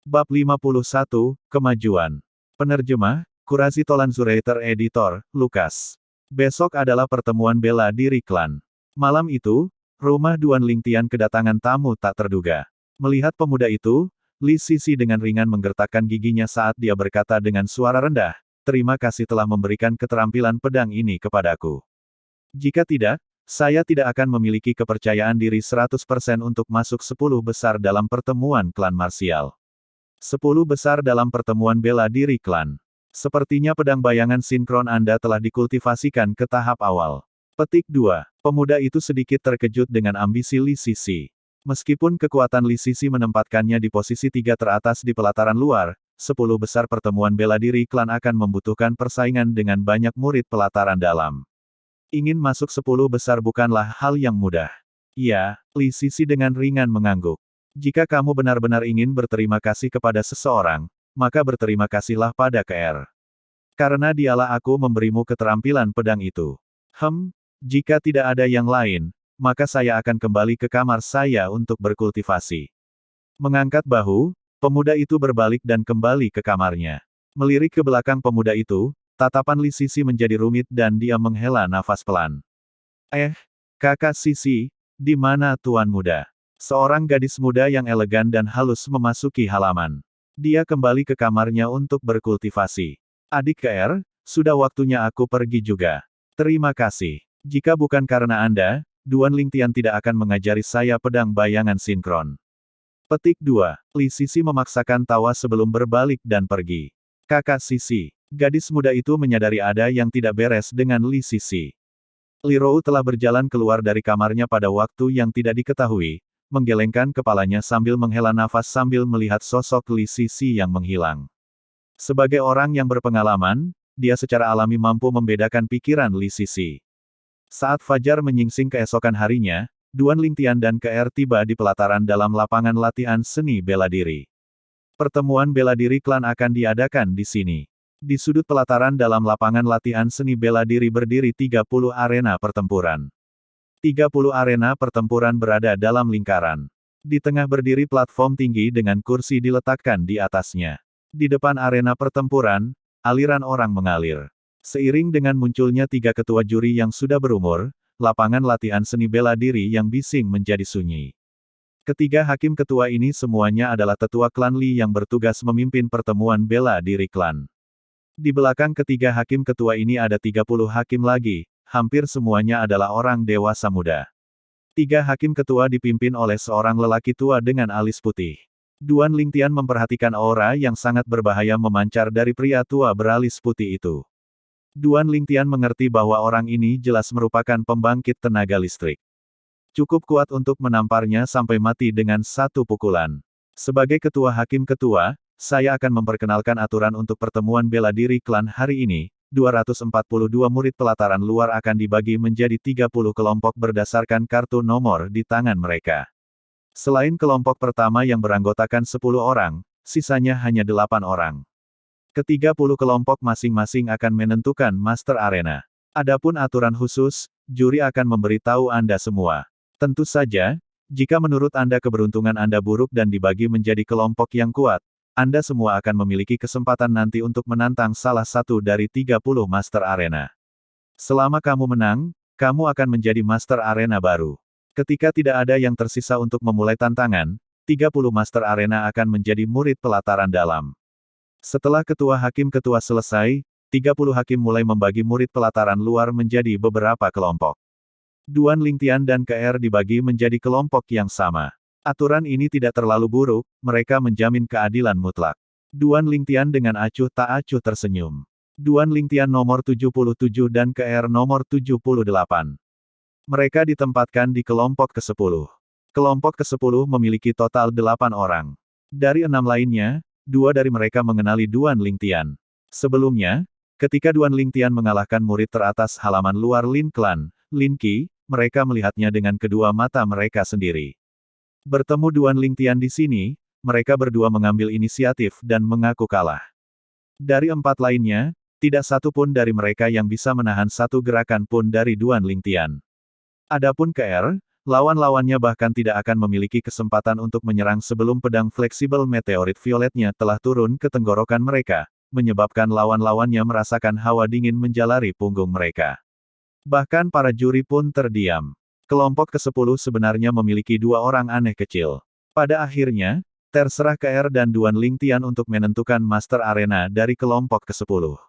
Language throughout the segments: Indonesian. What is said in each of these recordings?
Bab 51, Kemajuan. Penerjemah, Kurasi Tolan Zuraiter Editor, Lukas. Besok adalah pertemuan bela diri klan. Malam itu, rumah Duan Lingtian kedatangan tamu tak terduga. Melihat pemuda itu, Li Sisi dengan ringan menggertakkan giginya saat dia berkata dengan suara rendah, "Terima kasih telah memberikan keterampilan pedang ini kepadaku. Jika tidak, saya tidak akan memiliki kepercayaan diri 100% untuk masuk 10 besar dalam pertemuan klan marsial. 10 besar dalam pertemuan bela diri klan. Sepertinya pedang bayangan sinkron Anda telah dikultivasikan ke tahap awal." Petik 2. Pemuda itu sedikit terkejut dengan ambisi Li Sisi. Meskipun kekuatan Li Sisi menempatkannya di posisi 3 teratas di pelataran luar, 10 besar pertemuan bela diri klan akan membutuhkan persaingan dengan banyak murid pelataran dalam. Ingin masuk 10 besar bukanlah hal yang mudah. Ya, Li Sisi dengan ringan mengangguk. Jika kamu benar-benar ingin berterima kasih kepada seseorang, maka berterima kasihlah pada KR. Karena dialah aku memberimu keterampilan pedang itu. Jika tidak ada yang lain, maka saya akan kembali ke kamar saya untuk berkultivasi. Mengangkat bahu, pemuda itu berbalik dan kembali ke kamarnya. Melirik ke belakang pemuda itu, tatapan Li Sisi menjadi rumit dan dia menghela nafas pelan. Kakak Sisi, di mana tuan muda? Seorang gadis muda yang elegan dan halus memasuki halaman. Dia kembali ke kamarnya untuk berkultivasi. Adik KR, sudah waktunya aku pergi juga. Terima kasih. Jika bukan karena Anda, Duan Lingtian tidak akan mengajari saya pedang bayangan sinkron. Petik 2. Li Sisi memaksakan tawa sebelum berbalik dan pergi. Kakak Sisi. Gadis muda itu menyadari ada yang tidak beres dengan Li Sisi. Li Rou telah berjalan keluar dari kamarnya pada waktu yang tidak diketahui, menggelengkan kepalanya sambil menghela nafas sambil melihat sosok Li Sisi yang menghilang. Sebagai orang yang berpengalaman, dia secara alami mampu membedakan pikiran Li Sisi. Saat fajar menyingsing keesokan harinya, Duan Lingtian dan KR tiba di pelataran dalam lapangan latihan seni bela diri. Pertemuan bela diri klan akan diadakan di sini. Di sudut pelataran dalam lapangan latihan seni bela diri berdiri 30 arena pertempuran. 30 arena pertempuran berada dalam lingkaran. Di tengah berdiri platform tinggi dengan kursi diletakkan di atasnya. Di depan arena pertempuran, aliran orang mengalir. Seiring dengan munculnya 3 ketua juri yang sudah berumur, lapangan latihan seni bela diri yang bising menjadi sunyi. Ketiga hakim ketua ini semuanya adalah tetua klan Li yang bertugas memimpin pertemuan bela diri klan. Di belakang ketiga hakim ketua ini ada 30 hakim lagi. Hampir semuanya adalah orang dewasa muda. 3 hakim ketua dipimpin oleh seorang lelaki tua dengan alis putih. Duan Lingtian memperhatikan aura yang sangat berbahaya memancar dari pria tua beralis putih itu. Duan Lingtian mengerti bahwa orang ini jelas merupakan pembangkit tenaga listrik. Cukup kuat untuk menamparnya sampai mati dengan satu pukulan. Sebagai ketua hakim ketua, saya akan memperkenalkan aturan untuk pertemuan bela diri klan hari ini. 242 murid pelataran luar akan dibagi menjadi 30 kelompok berdasarkan kartu nomor di tangan mereka. Selain kelompok pertama yang beranggotakan 10 orang, sisanya hanya 8 orang. Ke-30 kelompok masing-masing akan menentukan master arena. Adapun aturan khusus, juri akan memberitahu Anda semua. Tentu saja, jika menurut Anda keberuntungan Anda buruk dan dibagi menjadi kelompok yang kuat, Anda semua akan memiliki kesempatan nanti untuk menantang salah satu dari 30 Master Arena. Selama kamu menang, kamu akan menjadi Master Arena baru. Ketika tidak ada yang tersisa untuk memulai tantangan, 30 Master Arena akan menjadi murid pelataran dalam. Setelah ketua hakim ketua selesai, 30 hakim mulai membagi murid pelataran luar menjadi beberapa kelompok. Duan Lingtian dan KR dibagi menjadi kelompok yang sama. Aturan ini tidak terlalu buruk, mereka menjamin keadilan mutlak. Duan Lingtian dengan acuh tak acuh tersenyum. Duan Lingtian nomor 77 dan KR nomor 78. Mereka ditempatkan di kelompok ke-10. Kelompok ke-10 memiliki total 8 orang. Dari 6 lainnya, 2 dari mereka mengenali Duan Lingtian. Sebelumnya, ketika Duan Lingtian mengalahkan murid teratas halaman luar Lin Clan, Lin Qi, mereka melihatnya dengan kedua mata mereka sendiri. Bertemu Duan Lingtian di sini, mereka berdua mengambil inisiatif dan mengaku kalah. Dari 4 lainnya, tidak satu pun dari mereka yang bisa menahan satu gerakan pun dari Duan Lingtian. Adapun KR, Lawan-lawannya bahkan tidak akan memiliki kesempatan untuk menyerang sebelum pedang fleksibel meteorit violetnya telah turun ke tenggorokan mereka, menyebabkan lawan-lawannya merasakan hawa dingin menjalari punggung mereka. Bahkan para juri pun terdiam. Kelompok ke-10 sebenarnya memiliki dua orang aneh kecil. Pada akhirnya, terserah KR dan Duan Lingtian untuk menentukan Master Arena dari kelompok ke-10.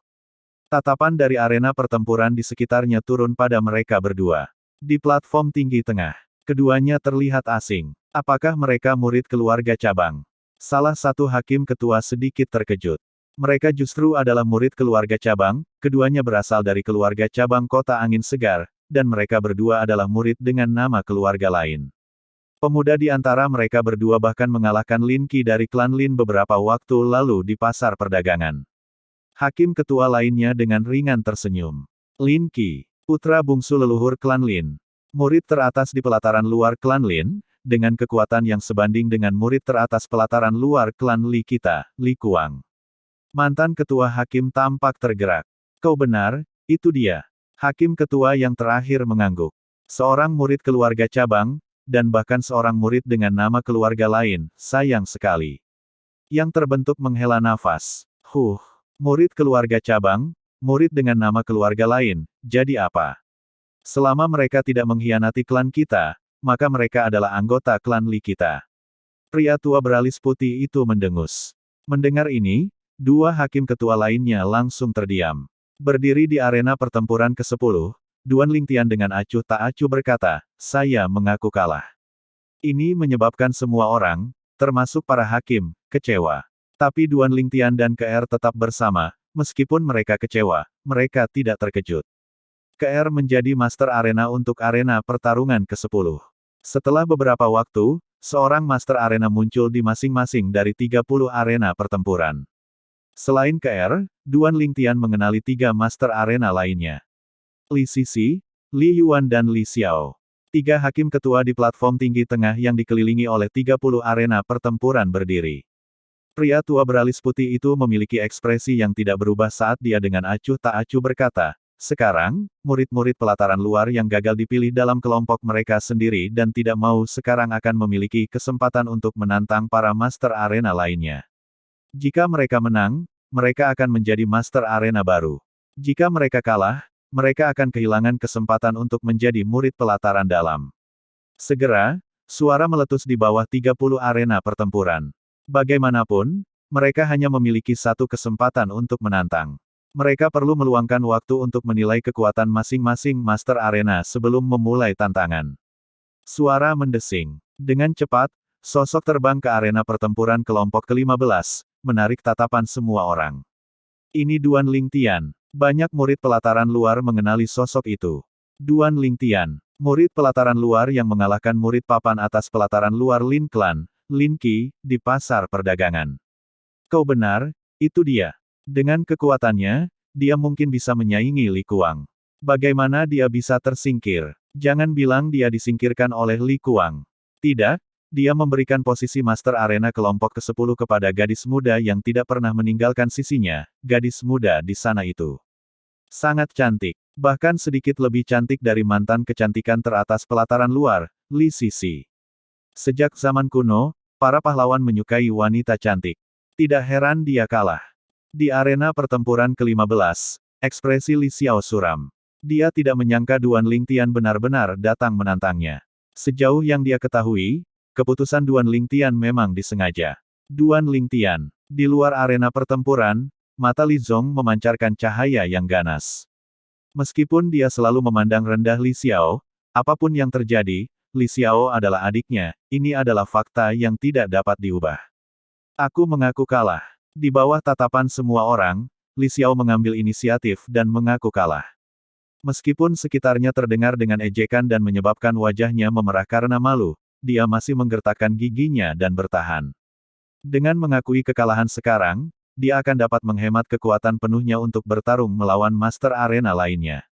Tatapan dari arena pertempuran di sekitarnya turun pada mereka berdua. Di platform tinggi tengah, keduanya terlihat asing. Apakah mereka murid keluarga cabang? Salah satu hakim ketua sedikit terkejut. Mereka justru adalah murid keluarga cabang, keduanya berasal dari keluarga cabang Kota Angin Segar, dan mereka berdua adalah murid dengan nama keluarga lain. Pemuda di antara mereka berdua bahkan mengalahkan Lin Qi dari klan Lin beberapa waktu lalu di pasar perdagangan. Hakim ketua lainnya dengan ringan tersenyum. Lin Qi, putra bungsu leluhur klan Lin. Murid teratas di pelataran luar klan Lin, dengan kekuatan yang sebanding dengan murid teratas pelataran luar klan Li kita, Li Kuang. Mantan ketua hakim tampak tergerak. Kau benar, itu dia. Hakim ketua yang terakhir mengangguk. Seorang murid keluarga cabang, dan bahkan seorang murid dengan nama keluarga lain, sayang sekali. Yang terbentuk menghela nafas. Murid keluarga cabang, murid dengan nama keluarga lain, jadi apa? Selama mereka tidak mengkhianati klan kita, maka mereka adalah anggota klan Li kita. Pria tua beralis putih itu mendengus. Mendengar ini, dua hakim ketua lainnya langsung terdiam. Berdiri di arena pertempuran ke-10, Duan Lingtian dengan acuh tak acuh berkata, saya mengaku kalah. Ini menyebabkan semua orang, termasuk para hakim, kecewa. Tapi Duan Lingtian dan KR tetap bersama, meskipun mereka kecewa, mereka tidak terkejut. KR menjadi master arena untuk arena pertarungan ke-10. Setelah beberapa waktu, seorang master arena muncul di masing-masing dari 30 arena pertempuran. Selain KR, Duan Lingtian mengenali 3 master arena lainnya. Li Sisi, Li Yuan dan Li Xiao. 3 hakim ketua di platform tinggi tengah yang dikelilingi oleh 30 arena pertempuran berdiri. Pria tua beralis putih itu memiliki ekspresi yang tidak berubah saat dia dengan acuh tak acuh berkata, sekarang, murid-murid pelataran luar yang gagal dipilih dalam kelompok mereka sendiri dan tidak mau sekarang akan memiliki kesempatan untuk menantang para master arena lainnya. Jika mereka menang, mereka akan menjadi master arena baru. Jika mereka kalah, mereka akan kehilangan kesempatan untuk menjadi murid pelataran dalam. Segera, suara meletus di bawah 30 arena pertempuran. Bagaimanapun, mereka hanya memiliki satu kesempatan untuk menantang. Mereka perlu meluangkan waktu untuk menilai kekuatan masing-masing master arena sebelum memulai tantangan. Suara mendesing. Dengan cepat, sosok terbang ke arena pertempuran kelompok ke-15, menarik tatapan semua orang. Ini Duan Lingtian. Banyak murid pelataran luar mengenali sosok itu. Duan Lingtian, murid pelataran luar yang mengalahkan murid papan atas pelataran luar Lin Clan, Lin Qi, di pasar perdagangan. Kau benar, itu dia. Dengan kekuatannya, dia mungkin bisa menyaingi Li Kuang. Bagaimana dia bisa tersingkir? Jangan bilang dia disingkirkan oleh Li Kuang. Tidak, dia memberikan posisi master arena kelompok ke-10 kepada gadis muda yang tidak pernah meninggalkan sisinya, gadis muda di sana itu. Sangat cantik, bahkan sedikit lebih cantik dari mantan kecantikan teratas pelataran luar, Li Sisi. Sejak zaman kuno, para pahlawan menyukai wanita cantik. Tidak heran dia kalah. Di arena pertempuran ke-15, ekspresi Li Xiao suram. Dia tidak menyangka Duan Lingtian benar-benar datang menantangnya. Sejauh yang dia ketahui, keputusan Duan Lingtian memang disengaja. Duan Lingtian, di luar arena pertempuran, mata Li Zong memancarkan cahaya yang ganas. Meskipun dia selalu memandang rendah Li Xiao, apapun yang terjadi, Li Xiao adalah adiknya, ini adalah fakta yang tidak dapat diubah. Aku mengaku kalah. Di bawah tatapan semua orang, Li Xiao mengambil inisiatif dan mengaku kalah. Meskipun sekitarnya terdengar dengan ejekan dan menyebabkan wajahnya memerah karena malu, dia masih menggertakkan giginya dan bertahan. Dengan mengakui kekalahan sekarang, dia akan dapat menghemat kekuatan penuhnya untuk bertarung melawan master arena lainnya.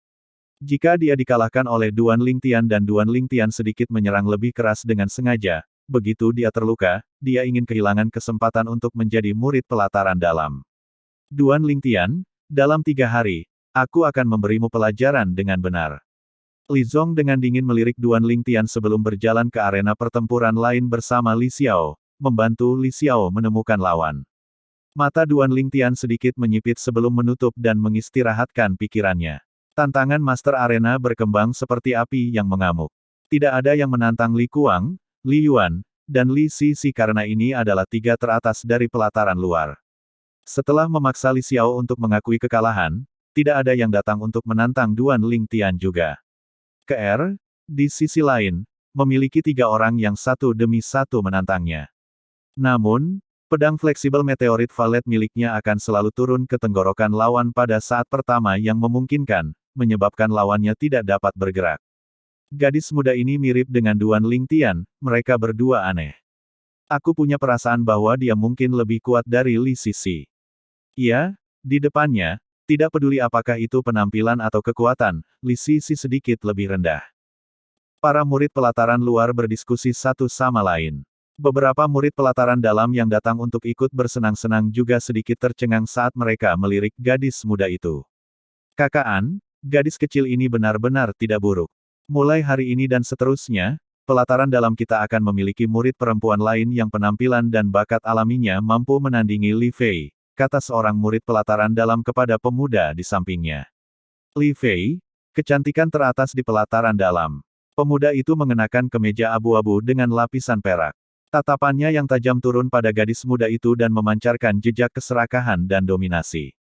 Jika dia dikalahkan oleh Duan Lingtian dan Duan Lingtian sedikit menyerang lebih keras dengan sengaja, begitu dia terluka, dia ingin kehilangan kesempatan untuk menjadi murid pelataran dalam. Duan Lingtian, dalam 3 hari, aku akan memberimu pelajaran dengan benar. Li Zong dengan dingin melirik Duan Lingtian sebelum berjalan ke arena pertempuran lain bersama Li Xiao, membantu Li Xiao menemukan lawan. Mata Duan Lingtian sedikit menyipit sebelum menutup dan mengistirahatkan pikirannya. Tantangan Master Arena berkembang seperti api yang mengamuk. Tidak ada yang menantang Li Kuang, Li Yuan, dan Li Sisi karena ini adalah tiga teratas dari pelataran luar. Setelah memaksa Li Xiao untuk mengakui kekalahan, tidak ada yang datang untuk menantang Duan Lingtian juga. KR, di sisi lain, memiliki tiga orang yang satu demi satu menantangnya. Namun, pedang fleksibel meteorit valet miliknya akan selalu turun ke tenggorokan lawan pada saat pertama yang memungkinkan, menyebabkan lawannya tidak dapat bergerak. Gadis muda ini mirip dengan Duan Lingtian, mereka berdua aneh. Aku punya perasaan bahwa dia mungkin lebih kuat dari Li Sisi. Iya, di depannya, tidak peduli apakah itu penampilan atau kekuatan, Li Sisi sedikit lebih rendah. Para murid pelataran luar berdiskusi satu sama lain. Beberapa murid pelataran dalam yang datang untuk ikut bersenang-senang juga sedikit tercengang saat mereka melirik gadis muda itu. Kakaan, gadis kecil ini benar-benar tidak buruk. Mulai hari ini dan seterusnya, pelataran dalam kita akan memiliki murid perempuan lain yang penampilan dan bakat alaminya mampu menandingi Li Fei, kata seorang murid pelataran dalam kepada pemuda di sampingnya. Li Fei, kecantikan teratas di pelataran dalam. Pemuda itu mengenakan kemeja abu-abu dengan lapisan perak. Tatapannya yang tajam turun pada gadis muda itu dan memancarkan jejak keserakahan dan dominasi.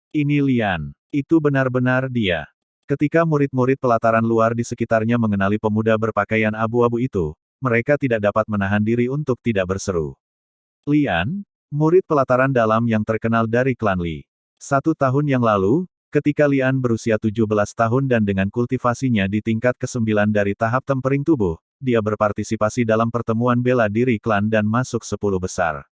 Ini Lian. Itu benar-benar dia. Ketika murid-murid pelataran luar di sekitarnya mengenali pemuda berpakaian abu-abu itu, mereka tidak dapat menahan diri untuk tidak berseru. Lian, murid pelataran dalam yang terkenal dari klan Li. 1 tahun yang lalu, ketika Lian berusia 17 tahun dan dengan kultivasinya di tingkat ke-9 dari tahap tempering tubuh, dia berpartisipasi dalam pertemuan bela diri klan dan masuk 10 besar.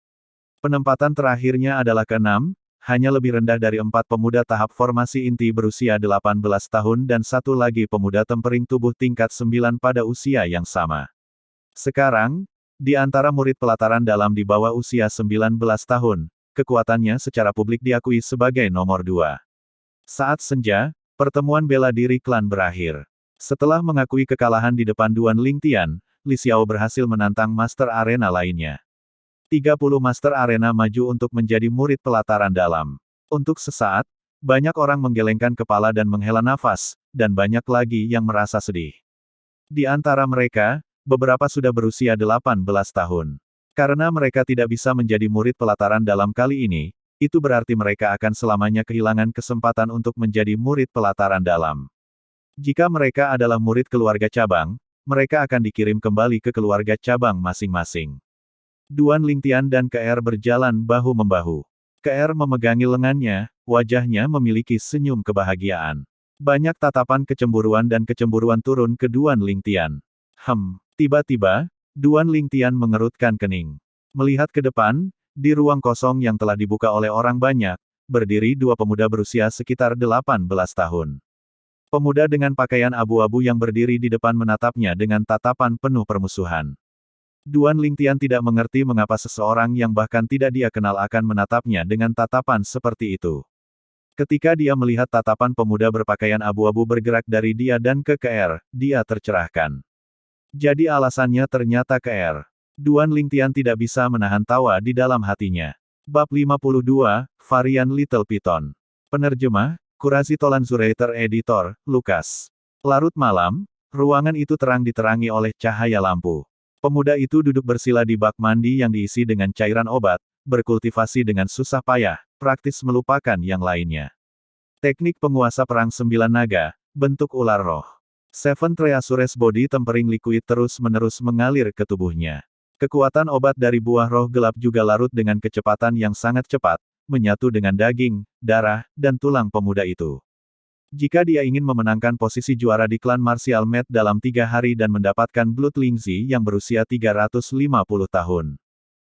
Penempatan terakhirnya adalah ke-6, hanya lebih rendah dari 4 pemuda tahap formasi inti berusia 18 tahun dan satu lagi pemuda tempering tubuh tingkat 9 pada usia yang sama. Sekarang, di antara murid pelataran dalam di bawah usia 19 tahun, kekuatannya secara publik diakui sebagai nomor 2. Saat senja, pertemuan bela diri klan berakhir. Setelah mengakui kekalahan di depan Duan Lingtian, Li Xiao berhasil menantang Master Arena lainnya. 30 Master Arena maju untuk menjadi murid pelataran dalam. Untuk sesaat, banyak orang menggelengkan kepala dan menghela nafas, dan banyak lagi yang merasa sedih. Di antara mereka, beberapa sudah berusia 18 tahun. Karena mereka tidak bisa menjadi murid pelataran dalam kali ini, itu berarti mereka akan selamanya kehilangan kesempatan untuk menjadi murid pelataran dalam. Jika mereka adalah murid keluarga cabang, mereka akan dikirim kembali ke keluarga cabang masing-masing. Duan Lingtian dan KR berjalan bahu-membahu. KR memegangi lengannya, wajahnya memiliki senyum kebahagiaan. Banyak tatapan kecemburuan dan kecemburuan turun ke Duan Lingtian. Tiba-tiba, Duan Lingtian mengerutkan kening. Melihat ke depan, di ruang kosong yang telah dibuka oleh orang banyak, berdiri dua pemuda berusia sekitar 18 tahun. Pemuda dengan pakaian abu-abu yang berdiri di depan menatapnya dengan tatapan penuh permusuhan. Duan Lingtian tidak mengerti mengapa seseorang yang bahkan tidak dia kenal akan menatapnya dengan tatapan seperti itu. Ketika dia melihat tatapan pemuda berpakaian abu-abu bergerak dari dia dan ke KR, dia tercerahkan. Jadi alasannya ternyata KR. Duan Lingtian tidak bisa menahan tawa di dalam hatinya. Bab 52, Varian Little Python. Penerjemah, Kurasi Tolanzurator Editor, Lukas. Larut malam, ruangan itu terang diterangi oleh cahaya lampu. Pemuda itu duduk bersila di bak mandi yang diisi dengan cairan obat, berkultivasi dengan susah payah, praktis melupakan yang lainnya. Teknik penguasa perang 9 naga, bentuk ular roh. Seven Treasures Body Tempering Liquid terus-menerus mengalir ke tubuhnya. Kekuatan obat dari buah roh gelap juga larut dengan kecepatan yang sangat cepat, menyatu dengan daging, darah, dan tulang pemuda itu. Jika dia ingin memenangkan posisi juara di klan Martial Mat dalam 3 hari dan mendapatkan Blood Lingzi yang berusia 350 tahun,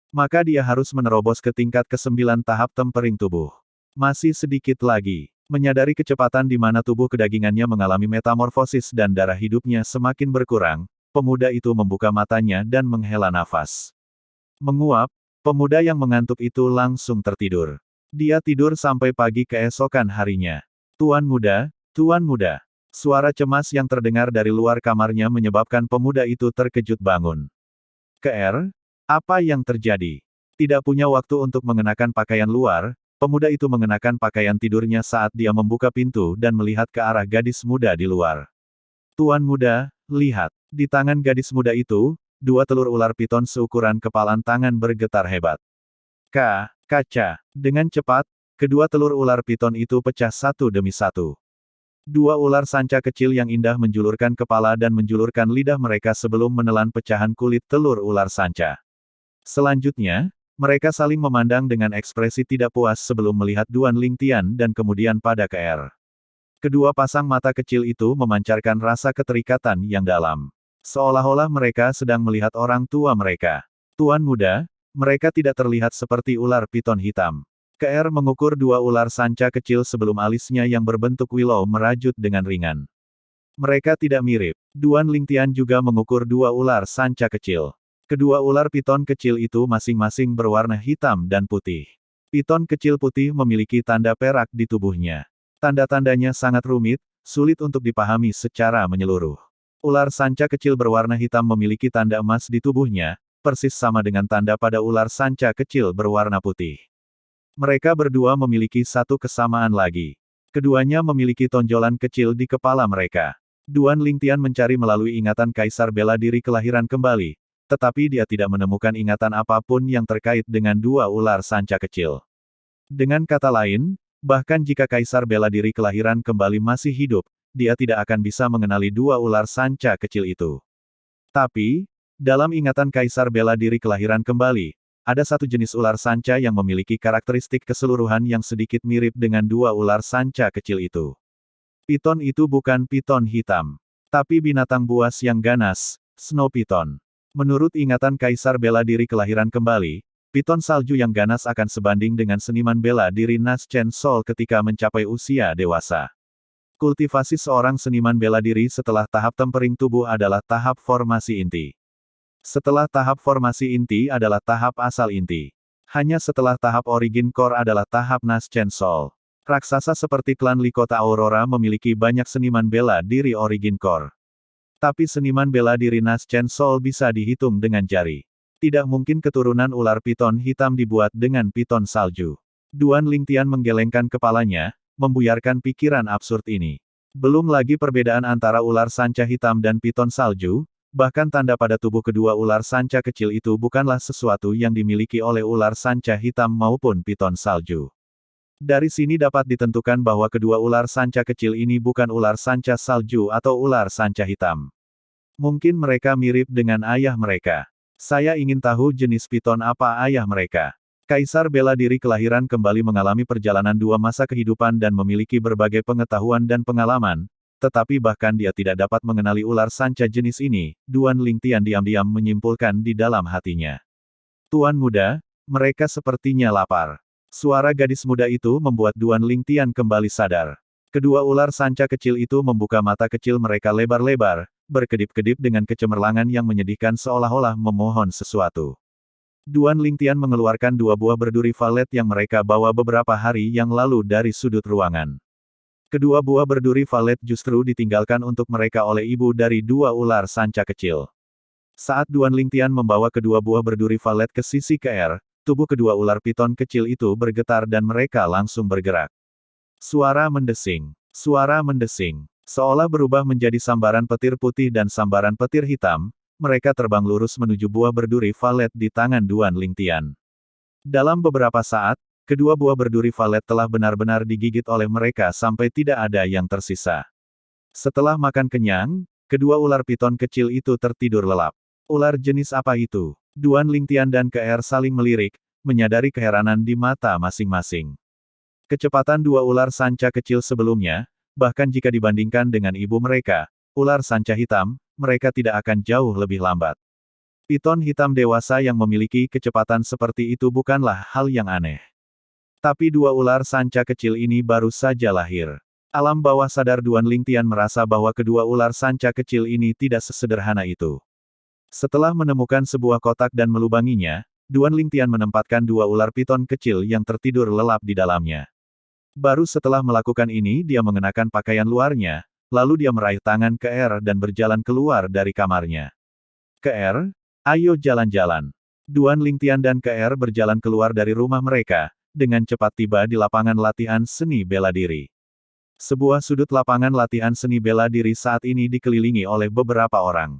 maka dia harus menerobos ke tingkat ke-9 tahap tempering tubuh. Masih sedikit lagi. Menyadari kecepatan di mana tubuh kedagingannya mengalami metamorfosis dan darah hidupnya semakin berkurang, pemuda itu membuka matanya dan menghela nafas. Menguap, pemuda yang mengantuk itu langsung tertidur. Dia tidur sampai pagi keesokan harinya. Tuan muda, Suara cemas yang terdengar dari luar kamarnya menyebabkan pemuda itu terkejut bangun. "Keer, apa yang terjadi?" Tidak punya waktu untuk mengenakan pakaian luar, pemuda itu mengenakan pakaian tidurnya saat dia membuka pintu dan melihat ke arah gadis muda di luar. "Tuan muda, lihat." Di tangan gadis muda itu, dua telur ular piton seukuran kepalan tangan bergetar hebat. Kaca. Dengan cepat, kedua telur ular piton itu pecah satu demi satu. Dua ular sanca kecil yang indah menjulurkan kepala dan menjulurkan lidah mereka sebelum menelan pecahan kulit telur ular sanca. Selanjutnya, mereka saling memandang dengan ekspresi tidak puas sebelum melihat Duan Lingtian dan kemudian pada Keer. Kedua pasang mata kecil itu memancarkan rasa keterikatan yang dalam. Seolah-olah mereka sedang melihat orang tua mereka. "Tuan muda, mereka tidak terlihat seperti ular piton hitam." Keer mengukur dua ular sanca kecil sebelum alisnya yang berbentuk willow merajut dengan ringan. "Mereka tidak mirip." Duan Lingtian juga mengukur dua ular sanca kecil. Kedua ular piton kecil itu masing-masing berwarna hitam dan putih. Piton kecil putih memiliki tanda perak di tubuhnya. Tanda-tandanya sangat rumit, sulit untuk dipahami secara menyeluruh. Ular sanca kecil berwarna hitam memiliki tanda emas di tubuhnya, persis sama dengan tanda pada ular sanca kecil berwarna putih. Mereka berdua memiliki satu kesamaan lagi. Keduanya memiliki tonjolan kecil di kepala mereka. Duan Lingtian mencari melalui ingatan Kaisar bela diri kelahiran kembali, tetapi dia tidak menemukan ingatan apapun yang terkait dengan dua ular sanca kecil. Dengan kata lain, bahkan jika Kaisar bela diri kelahiran kembali masih hidup, dia tidak akan bisa mengenali dua ular sanca kecil itu. Tapi, dalam ingatan Kaisar bela diri kelahiran kembali, ada satu jenis ular sanca yang memiliki karakteristik keseluruhan yang sedikit mirip dengan dua ular sanca kecil itu. Piton itu bukan piton hitam, tapi binatang buas yang ganas, snow piton. Menurut ingatan Kaisar bela diri kelahiran kembali, piton salju yang ganas akan sebanding dengan seniman bela diri Nas Chen Sol ketika mencapai usia dewasa. Kultivasi seorang seniman bela diri setelah tahap tempering tubuh adalah tahap formasi inti. Setelah tahap formasi inti adalah tahap asal inti. Hanya setelah tahap origin core adalah tahap Nas Chen Sol. Raksasa seperti klan Likota Aurora memiliki banyak seniman bela diri origin core. Tapi seniman bela diri Nas Chen Sol bisa dihitung dengan jari. Tidak mungkin keturunan ular piton hitam dibuat dengan piton salju. Duan Lingtian menggelengkan kepalanya, membuyarkan pikiran absurd ini. Belum lagi perbedaan antara ular sanca hitam dan piton salju. Bahkan tanda pada tubuh kedua ular sanca kecil itu bukanlah sesuatu yang dimiliki oleh ular sanca hitam maupun piton salju. Dari sini dapat ditentukan bahwa kedua ular sanca kecil ini bukan ular sanca salju atau ular sanca hitam. Mungkin mereka mirip dengan ayah mereka. Saya ingin tahu jenis piton apa ayah mereka. Kaisar bela diri kelahiran kembali mengalami perjalanan dua masa kehidupan dan memiliki berbagai pengetahuan dan pengalaman. Tetapi bahkan dia tidak dapat mengenali ular sanca jenis ini, Duan Lingtian diam-diam menyimpulkan di dalam hatinya. "Tuan muda, mereka sepertinya lapar." Suara gadis muda itu membuat Duan Lingtian kembali sadar. Kedua ular sanca kecil itu membuka mata kecil mereka lebar-lebar, berkedip-kedip dengan kecemerlangan yang menyedihkan seolah-olah memohon sesuatu. Duan Lingtian mengeluarkan dua buah berduri valet yang mereka bawa beberapa hari yang lalu dari sudut ruangan. Kedua buah berduri valet justru ditinggalkan untuk mereka oleh ibu dari dua ular sanca kecil. Saat Duan Lingtian membawa kedua buah berduri valet ke sisi Keer, tubuh kedua ular piton kecil itu bergetar dan mereka langsung bergerak. Suara mendesing. Seolah berubah menjadi sambaran petir putih dan sambaran petir hitam, mereka terbang lurus menuju buah berduri valet di tangan Duan Lingtian. Dalam beberapa saat, kedua buah berduri valet telah benar-benar digigit oleh mereka sampai tidak ada yang tersisa. Setelah makan kenyang, kedua ular piton kecil itu tertidur lelap. Ular jenis apa itu? Duan Lingtian dan Keer saling melirik, menyadari keheranan di mata masing-masing. Kecepatan dua ular sanca kecil sebelumnya, bahkan jika dibandingkan dengan ibu mereka, ular sanca hitam, mereka tidak akan jauh lebih lambat. Piton hitam dewasa yang memiliki kecepatan seperti itu bukanlah hal yang aneh. Tapi dua ular sanca kecil ini baru saja lahir. Alam bawah sadar Duan Lingtian merasa bahwa kedua ular sanca kecil ini tidak sesederhana itu. Setelah menemukan sebuah kotak dan melubanginya, Duan Lingtian menempatkan dua ular piton kecil yang tertidur lelap di dalamnya. Baru setelah melakukan ini dia mengenakan pakaian luarnya, lalu dia meraih tangan ke R dan berjalan keluar dari kamarnya. Ke R, ayo jalan-jalan. Duan Lingtian dan Ke R berjalan keluar dari rumah mereka, dengan cepat tiba di lapangan latihan seni bela diri. Sebuah sudut lapangan latihan seni bela diri saat ini dikelilingi oleh beberapa orang.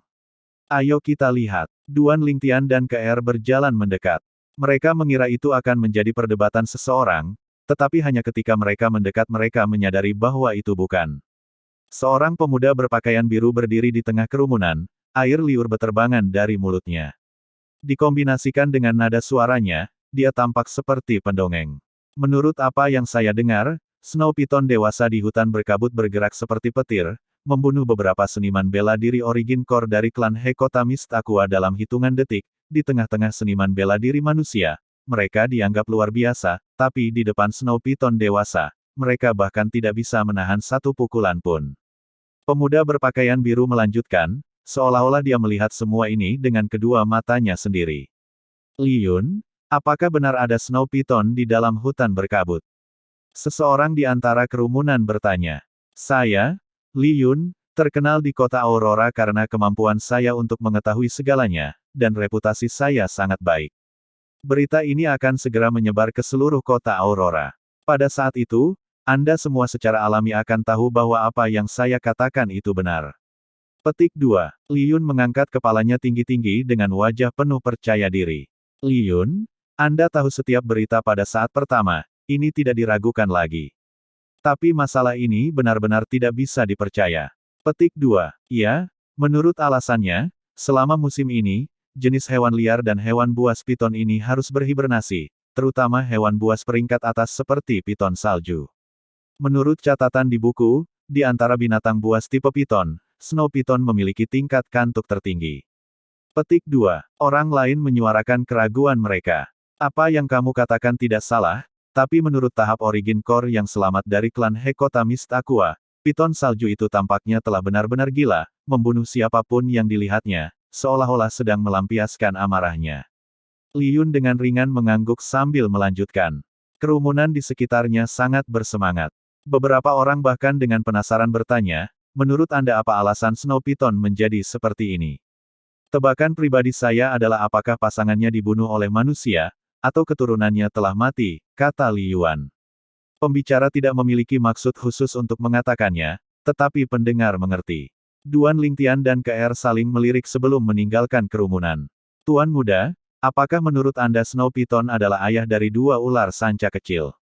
Ayo kita lihat. Duan Lingtian dan Ke R berjalan mendekat. Mereka mengira itu akan menjadi perdebatan seseorang, tetapi hanya ketika mereka mendekat mereka menyadari bahwa itu bukan. Seorang pemuda berpakaian biru berdiri di tengah kerumunan, air liur berterbangan dari mulutnya. Dikombinasikan dengan nada suaranya, dia tampak seperti pendongeng. Menurut apa yang saya dengar, Snow Piton dewasa di hutan berkabut bergerak seperti petir, membunuh beberapa seniman bela diri Origin Core dari klan Hekota Mist Aqua dalam hitungan detik, di tengah-tengah seniman bela diri manusia. Mereka dianggap luar biasa, tapi di depan Snow Piton dewasa, mereka bahkan tidak bisa menahan satu pukulan pun. Pemuda berpakaian biru melanjutkan, seolah-olah dia melihat semua ini dengan kedua matanya sendiri. Li Yun, apakah benar ada Snow Piton di dalam hutan berkabut? Seseorang di antara kerumunan bertanya. Saya, Li Yun, terkenal di kota Aurora karena kemampuan saya untuk mengetahui segalanya, dan reputasi saya sangat baik. Berita ini akan segera menyebar ke seluruh kota Aurora. Pada saat itu, Anda semua secara alami akan tahu bahwa apa yang saya katakan itu benar. Petik 2. Li Yun mengangkat kepalanya tinggi-tinggi dengan wajah penuh percaya diri. Li Yun, Anda tahu setiap berita pada saat pertama, ini tidak diragukan lagi. Tapi masalah ini benar-benar tidak bisa dipercaya. Petik 2. Ya, menurut alasannya, selama musim ini, jenis hewan liar dan hewan buas piton ini harus berhibernasi, terutama hewan buas peringkat atas seperti piton salju. Menurut catatan di buku, di antara binatang buas tipe piton, Snow Piton memiliki tingkat kantuk tertinggi. Petik 2. Orang lain menyuarakan keraguan mereka. Apa yang kamu katakan tidak salah, tapi menurut tahap Origin Core yang selamat dari klan Hekota Mist Aqua, Piton salju itu tampaknya telah benar-benar gila, membunuh siapapun yang dilihatnya, seolah-olah sedang melampiaskan amarahnya. Li Yun dengan ringan mengangguk sambil melanjutkan. Kerumunan di sekitarnya sangat bersemangat. Beberapa orang bahkan dengan penasaran bertanya, menurut Anda apa alasan Snow Piton menjadi seperti ini? Tebakan pribadi saya adalah apakah pasangannya dibunuh oleh manusia, atau keturunannya telah mati, kata Li Yuan. Pembicara tidak memiliki maksud khusus untuk mengatakannya, tetapi pendengar mengerti. Duan Lingtian dan Ke R saling melirik sebelum meninggalkan kerumunan. Tuan muda, apakah menurut Anda Snow Piton adalah ayah dari dua ular sanca kecil?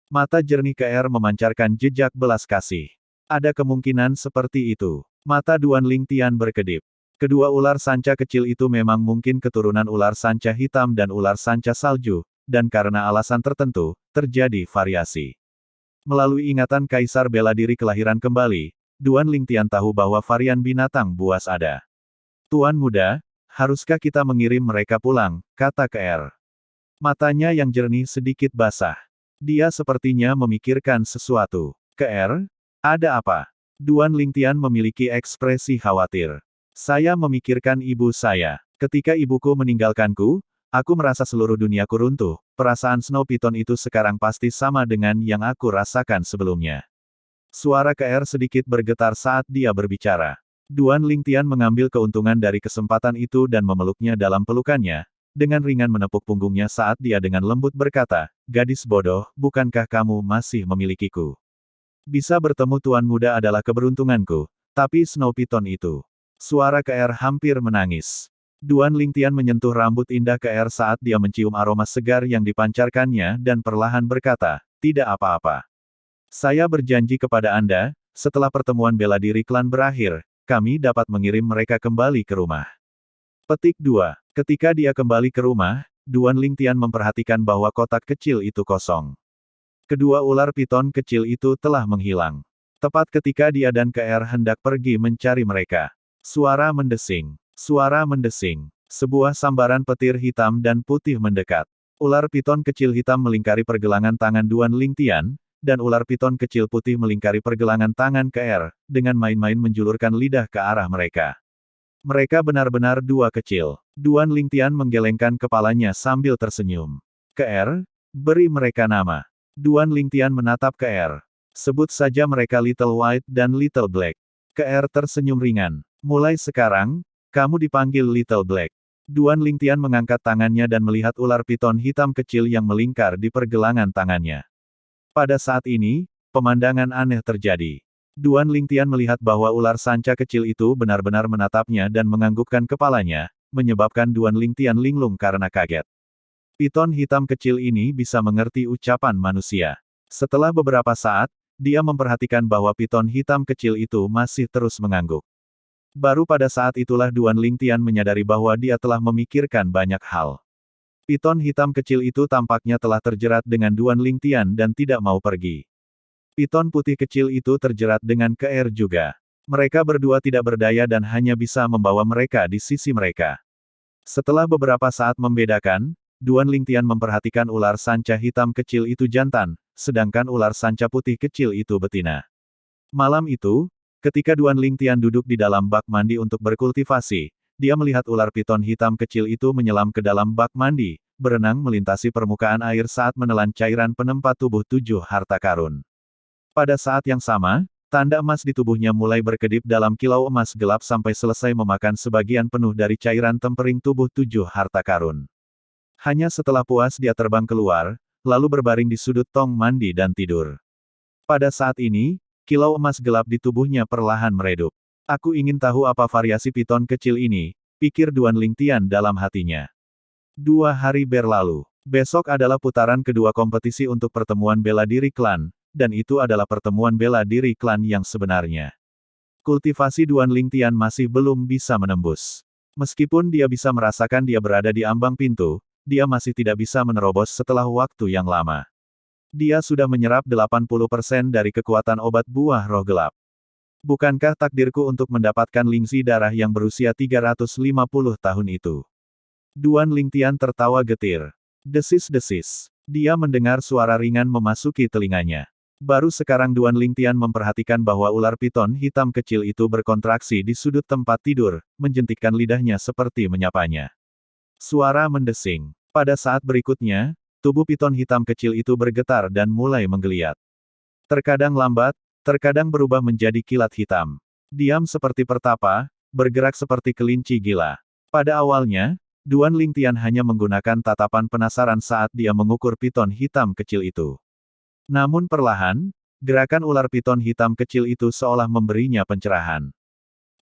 Mata jernih Ke R memancarkan jejak belas kasih. Ada kemungkinan seperti itu. Mata Duan Lingtian berkedip. Kedua ular sanca kecil itu memang mungkin keturunan ular sanca hitam dan ular sanca salju, dan karena alasan tertentu, terjadi variasi. Melalui ingatan Kaisar Bela Diri kelahiran kembali, Duan Lingtian tahu bahwa varian binatang buas ada. Tuan muda, haruskah kita mengirim mereka pulang, kata Ke R. Matanya yang jernih sedikit basah. Dia sepertinya memikirkan sesuatu. Ke R, ada apa? Duan Lingtian memiliki ekspresi khawatir. Saya memikirkan ibu saya. Ketika ibuku meninggalkanku, aku merasa seluruh duniaku runtuh. Perasaan Snow Piton itu sekarang pasti sama dengan yang aku rasakan sebelumnya. Suara Ke R sedikit bergetar saat dia berbicara. Duan Lingtian mengambil keuntungan dari kesempatan itu dan memeluknya dalam pelukannya, dengan ringan menepuk punggungnya saat dia dengan lembut berkata, gadis bodoh, bukankah kamu masih memilikiku? Bisa bertemu Tuan Muda adalah keberuntunganku, tapi Snow Piton itu. Suara Ke R hampir menangis. Duan Lingtian menyentuh rambut indah Ke R saat dia mencium aroma segar yang dipancarkannya dan perlahan berkata, tidak apa-apa. Saya berjanji kepada Anda, setelah pertemuan bela diri klan berakhir, kami dapat mengirim mereka kembali ke rumah. Petik 2. Ketika dia kembali ke rumah, Duan Lingtian memperhatikan bahwa kotak kecil itu kosong. Kedua ular piton kecil itu telah menghilang. Tepat ketika dia dan Ke R hendak pergi mencari mereka. Suara mendesing. Suara mendesing. Sebuah sambaran petir hitam dan putih mendekat. Ular piton kecil hitam melingkari pergelangan tangan Duan Lingtian, dan ular piton kecil putih melingkari pergelangan tangan Ke R, dengan main-main menjulurkan lidah ke arah mereka. Mereka benar-benar dua kecil. Duan Lingtian menggelengkan kepalanya sambil tersenyum. Ke R, beri mereka nama. Duan Lingtian menatap Ke R. Sebut saja mereka Little White dan Little Black. Keer tersenyum ringan. Mulai sekarang, kamu dipanggil Little Black. Duan Lingtian mengangkat tangannya dan melihat ular piton hitam kecil yang melingkar di pergelangan tangannya. Pada saat ini, pemandangan aneh terjadi. Duan Lingtian melihat bahwa ular sanca kecil itu benar-benar menatapnya dan menganggukkan kepalanya, menyebabkan Duan Lingtian linglung karena kaget. Piton hitam kecil ini bisa mengerti ucapan manusia. Setelah beberapa saat, dia memperhatikan bahwa piton hitam kecil itu masih terus mengangguk. Baru pada saat itulah Duan Lingtian menyadari bahwa dia telah memikirkan banyak hal. Piton hitam kecil itu tampaknya telah terjerat dengan Duan Lingtian dan tidak mau pergi. Piton putih kecil itu terjerat dengan Keer juga. Mereka berdua tidak berdaya dan hanya bisa membawa mereka di sisi mereka. Setelah beberapa saat membedakan, Duan Lingtian memperhatikan ular sanca hitam kecil itu jantan, sedangkan ular sanca putih kecil itu betina. Malam itu, ketika Duan Lingtian duduk di dalam bak mandi untuk berkultivasi, dia melihat ular piton hitam kecil itu menyelam ke dalam bak mandi, berenang melintasi permukaan air saat menelan cairan penempat tubuh 7 harta karun. Pada saat yang sama, tanda emas di tubuhnya mulai berkedip dalam kilau emas gelap sampai selesai memakan sebagian penuh dari cairan tempering tubuh 7 harta karun. Hanya setelah puas dia terbang keluar, lalu berbaring di sudut tong mandi dan tidur. Pada saat ini, kilau emas gelap di tubuhnya perlahan meredup. Aku ingin tahu apa variasi piton kecil ini, pikir Duan Lingtian dalam hatinya. 2 hari berlalu. Besok adalah putaran kedua kompetisi untuk pertemuan bela diri klan, dan itu adalah pertemuan bela diri klan yang sebenarnya. Kultivasi Duan Lingtian masih belum bisa menembus. Meskipun dia bisa merasakan dia berada di ambang pintu, dia masih tidak bisa menerobos setelah waktu yang lama. Dia sudah menyerap 80% dari kekuatan obat buah roh gelap. Bukankah takdirku untuk mendapatkan lingsi darah yang berusia 350 tahun itu? Duan Lingtian tertawa getir. Desis-desis. Dia mendengar suara ringan memasuki telinganya. Baru sekarang Duan Lingtian memperhatikan bahwa ular piton hitam kecil itu berkontraksi di sudut tempat tidur, menjentikkan lidahnya seperti menyapanya. Suara mendesing. Pada saat berikutnya, tubuh piton hitam kecil itu bergetar dan mulai menggeliat. Terkadang lambat, terkadang berubah menjadi kilat hitam. Diam seperti pertapa, bergerak seperti kelinci gila. Pada awalnya, Duan Lingtian hanya menggunakan tatapan penasaran saat dia mengukur piton hitam kecil itu. Namun perlahan, gerakan ular piton hitam kecil itu seolah memberinya pencerahan.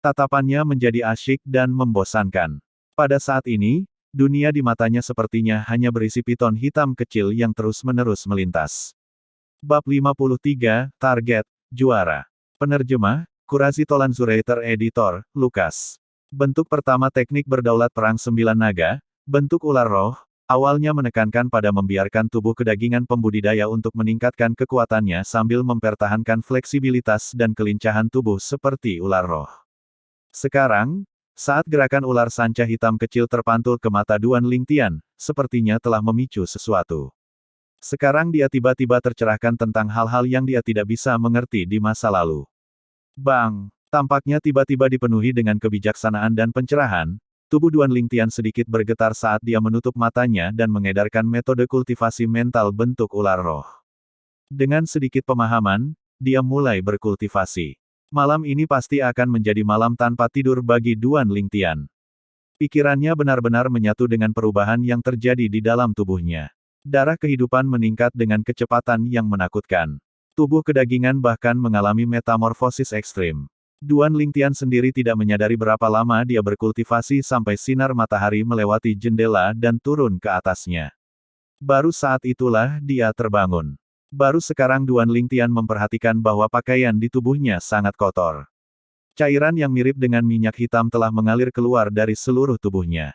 Tatapannya menjadi asyik dan membosankan. Pada saat ini, dunia di matanya sepertinya hanya berisi piton hitam kecil yang terus-menerus melintas. Bab 53, Target, Juara. Penerjemah, Kurasi Tolan Zurater Editor, Lukas. Bentuk pertama teknik berdaulat perang 9 naga, bentuk ular roh, awalnya menekankan pada membiarkan tubuh kedagingan pembudidaya untuk meningkatkan kekuatannya sambil mempertahankan fleksibilitas dan kelincahan tubuh seperti ular roh. Sekarang, saat gerakan ular sanca hitam kecil terpantul ke mata Duan Lingtian, sepertinya telah memicu sesuatu. Sekarang dia tiba-tiba tercerahkan tentang hal-hal yang dia tidak bisa mengerti di masa lalu. Bang! Tampaknya tiba-tiba dipenuhi dengan kebijaksanaan dan pencerahan, tubuh Duan Lingtian sedikit bergetar saat dia menutup matanya dan mengedarkan metode kultivasi mental bentuk ular roh. Dengan sedikit pemahaman, dia mulai berkultivasi. Malam ini pasti akan menjadi malam tanpa tidur bagi Duan Lingtian. Pikirannya benar-benar menyatu dengan perubahan yang terjadi di dalam tubuhnya. Darah kehidupan meningkat dengan kecepatan yang menakutkan. Tubuh kedagingan bahkan mengalami metamorfosis ekstrim. Duan Lingtian sendiri tidak menyadari berapa lama dia berkultivasi sampai sinar matahari melewati jendela dan turun ke atasnya. Baru saat itulah dia terbangun. Baru sekarang Duan Lingtian memperhatikan bahwa pakaian di tubuhnya sangat kotor. Cairan yang mirip dengan minyak hitam telah mengalir keluar dari seluruh tubuhnya.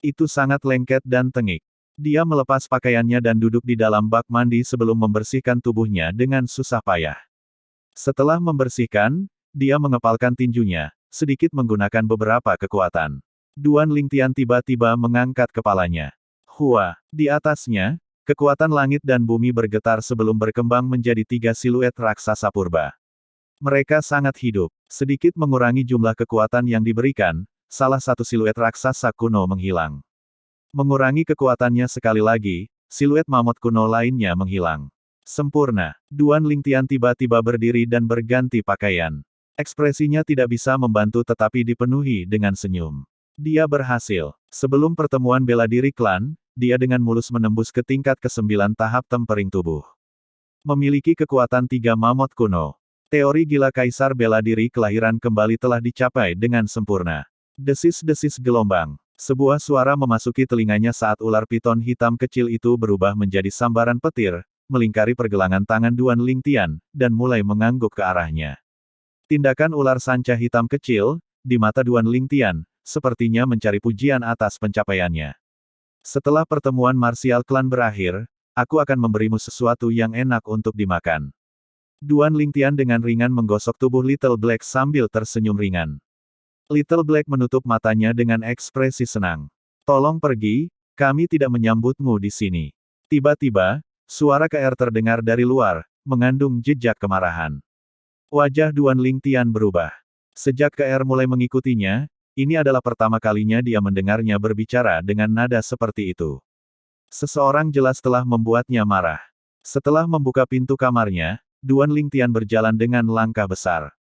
Itu sangat lengket dan tengik. Dia melepas pakaiannya dan duduk di dalam bak mandi sebelum membersihkan tubuhnya dengan susah payah. Setelah membersihkan, dia mengepalkan tinjunya, sedikit menggunakan beberapa kekuatan. Duan Lingtian tiba-tiba mengangkat kepalanya. Hua, di atasnya, kekuatan langit dan bumi bergetar sebelum berkembang menjadi 3 siluet raksasa purba. Mereka sangat hidup, sedikit mengurangi jumlah kekuatan yang diberikan, salah satu siluet raksasa kuno menghilang. Mengurangi kekuatannya sekali lagi, siluet mamut kuno lainnya menghilang. Sempurna, Duan Lingtian tiba-tiba berdiri dan berganti pakaian. Ekspresinya tidak bisa membantu tetapi dipenuhi dengan senyum. Dia berhasil. Sebelum pertemuan bela diri klan, dia dengan mulus menembus ke tingkat ke-9 tahap tempering tubuh. Memiliki kekuatan 3 mamut kuno. Teori gila kaisar bela diri kelahiran kembali telah dicapai dengan sempurna. Desis-desis gelombang. Sebuah suara memasuki telinganya saat ular piton hitam kecil itu berubah menjadi sambaran petir, melingkari pergelangan tangan Duan Lingtian, dan mulai mengangguk ke arahnya. Tindakan ular sanca hitam kecil, di mata Duan Lingtian, sepertinya mencari pujian atas pencapaiannya. Setelah pertemuan marsial klan berakhir, aku akan memberimu sesuatu yang enak untuk dimakan. Duan Lingtian dengan ringan menggosok tubuh Little Black sambil tersenyum ringan. Little Black menutup matanya dengan ekspresi senang. Tolong pergi, kami tidak menyambutmu di sini. Tiba-tiba, suara KR terdengar dari luar, mengandung jejak kemarahan. Wajah Duan Lingtian berubah. Sejak KR mulai mengikutinya, ini adalah pertama kalinya dia mendengarnya berbicara dengan nada seperti itu. Seseorang jelas telah membuatnya marah. Setelah membuka pintu kamarnya, Duan Lingtian berjalan dengan langkah besar.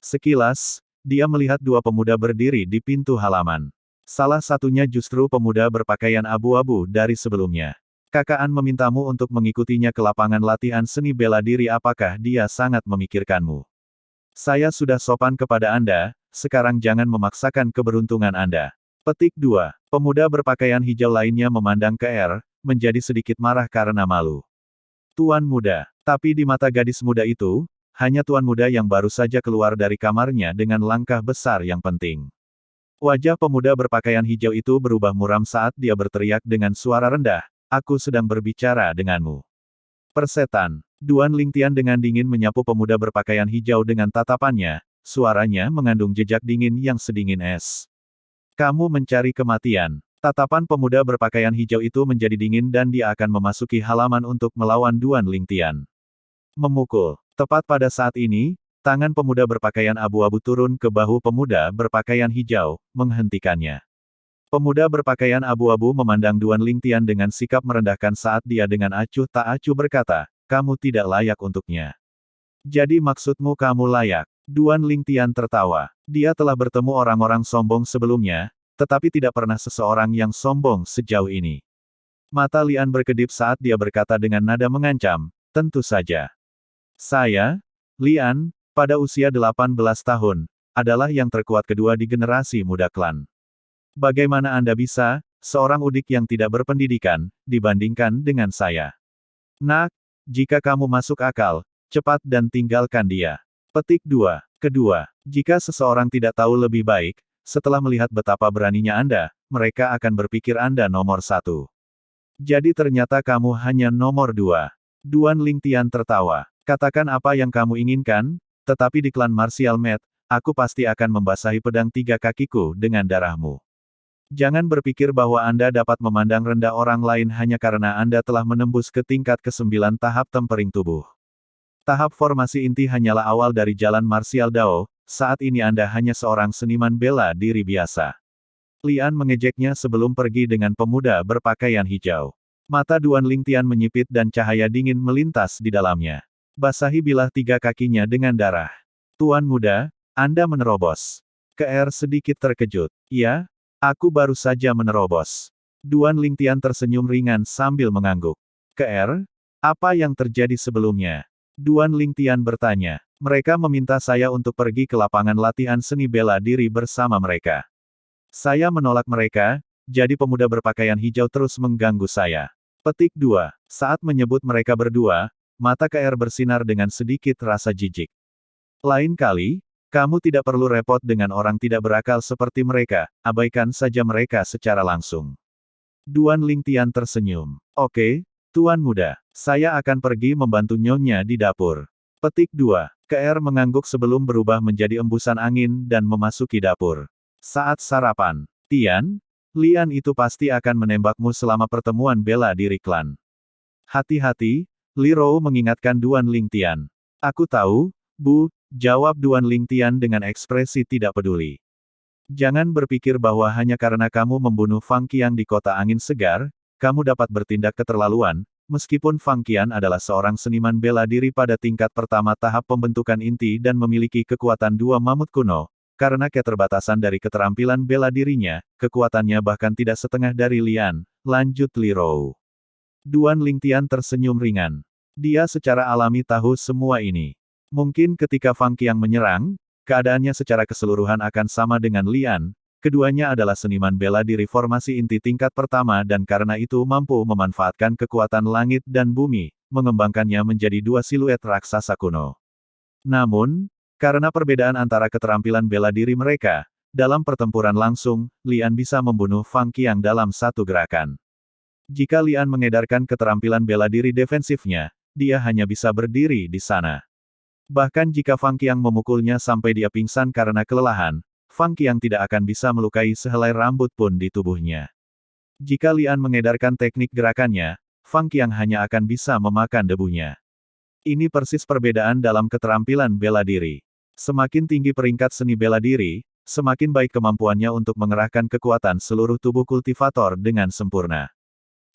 Sekilas, dia melihat dua pemuda berdiri di pintu halaman. Salah satunya justru pemuda berpakaian abu-abu dari sebelumnya. Kakaan memintamu untuk mengikutinya ke lapangan latihan seni bela diri. Apakah dia sangat memikirkanmu? Saya sudah sopan kepada Anda, sekarang jangan memaksakan keberuntungan Anda. Petik 2. Pemuda berpakaian hijau lainnya memandang ke R, menjadi sedikit marah karena malu. Tuan muda. Tapi di mata gadis muda itu, hanya tuan muda yang baru saja keluar dari kamarnya dengan langkah besar yang penting. Wajah pemuda berpakaian hijau itu berubah muram saat dia berteriak dengan suara rendah, "Aku sedang berbicara denganmu." Persetan. Duan Lingtian dengan dingin menyapu pemuda berpakaian hijau dengan tatapannya, suaranya mengandung jejak dingin yang sedingin es. "Kamu mencari kematian." Tatapan pemuda berpakaian hijau itu menjadi dingin dan dia akan memasuki halaman untuk melawan Duan Lingtian. Memukul. Tepat pada saat ini, tangan pemuda berpakaian abu-abu turun ke bahu pemuda berpakaian hijau, menghentikannya. Pemuda berpakaian abu-abu memandang Duan Lingtian dengan sikap merendahkan saat dia dengan acuh tak acuh berkata, "Kamu tidak layak untuknya." "Jadi maksudmu kamu layak?" Duan Lingtian tertawa. Dia telah bertemu orang-orang sombong sebelumnya, tetapi tidak pernah seseorang yang sombong sejauh ini. Mata Lian berkedip saat dia berkata dengan nada mengancam, "Tentu saja. Saya, Lian, pada usia 18 tahun, adalah yang terkuat kedua di generasi muda klan. Bagaimana Anda bisa, seorang udik yang tidak berpendidikan, dibandingkan dengan saya? Nak, jika kamu masuk akal, cepat dan tinggalkan dia." Petik 2. Kedua, jika seseorang tidak tahu lebih baik, setelah melihat betapa beraninya Anda, mereka akan berpikir Anda nomor 1. Jadi ternyata kamu hanya nomor 2. Duan Lingtian tertawa. "Katakan apa yang kamu inginkan, tetapi di klan Martial Mat, aku pasti akan membasahi pedang 3 kakiku dengan darahmu. Jangan berpikir bahwa Anda dapat memandang rendah orang lain hanya karena Anda telah menembus ke tingkat ke-9 tahap tempering tubuh. Tahap formasi inti hanyalah awal dari jalan martial Dao, saat ini Anda hanya seorang seniman bela diri biasa." Lian mengejeknya sebelum pergi dengan pemuda berpakaian hijau. Mata Duan Lingtian menyipit dan cahaya dingin melintas di dalamnya. "Basahi bilah 3 kakinya dengan darah." "Tuan muda, Anda menerobos." KR sedikit terkejut. "Ya, aku baru saja menerobos." Duan Lingtian tersenyum ringan sambil mengangguk. "KR, apa yang terjadi sebelumnya?" Duan Lingtian bertanya. "Mereka meminta saya untuk pergi ke lapangan latihan seni bela diri bersama mereka. Saya menolak mereka, jadi pemuda berpakaian hijau terus mengganggu saya." Petik 2. Saat menyebut mereka berdua, mata KR bersinar dengan sedikit rasa jijik. "Lain kali, kamu tidak perlu repot dengan orang tidak berakal seperti mereka, abaikan saja mereka secara langsung." Duan Lingtian tersenyum. "Oke, Tuan muda, saya akan pergi membantu Nyonya di dapur." Petik 2. KR mengangguk sebelum berubah menjadi embusan angin dan memasuki dapur. Saat sarapan, "Tian, Lian itu pasti akan menembakmu selama pertemuan bela diri klan." "Hati-hati," Li Rou mengingatkan Duan Lingtian. "Aku tahu, Bu," jawab Duan Lingtian dengan ekspresi tidak peduli. "Jangan berpikir bahwa hanya karena kamu membunuh Fang Qiang di kota angin segar, kamu dapat bertindak keterlaluan, Meskipun Fang Qian adalah seorang seniman bela diri pada tingkat pertama tahap pembentukan inti dan memiliki kekuatan dua mamut kuno, karena keterbatasan dari keterampilan bela dirinya, kekuatannya bahkan tidak setengah dari Lian, lanjut Li Rou. Duan Lingtian tersenyum ringan. Dia secara alami tahu semua ini. Mungkin ketika Fang Qian menyerang, keadaannya secara keseluruhan akan sama dengan Lian. Keduanya adalah seniman bela diri formasi inti tingkat pertama dan karena itu mampu memanfaatkan kekuatan langit dan bumi, mengembangkannya menjadi dua siluet raksasa kuno. Namun, karena perbedaan antara keterampilan bela diri mereka, dalam pertempuran langsung, Lian bisa membunuh Fang Qian dalam satu gerakan. Jika Lian mengedarkan keterampilan bela diri defensifnya, dia hanya bisa berdiri di sana. Bahkan jika Fang Qian memukulnya sampai dia pingsan karena kelelahan, Fang Qian tidak akan bisa melukai sehelai rambut pun di tubuhnya. Jika Lian mengedarkan teknik gerakannya, Fang Qian hanya akan bisa memakan debunya. Ini persis perbedaan dalam keterampilan bela diri. Semakin tinggi peringkat seni bela diri, semakin baik kemampuannya untuk mengerahkan kekuatan seluruh tubuh kultivator dengan sempurna.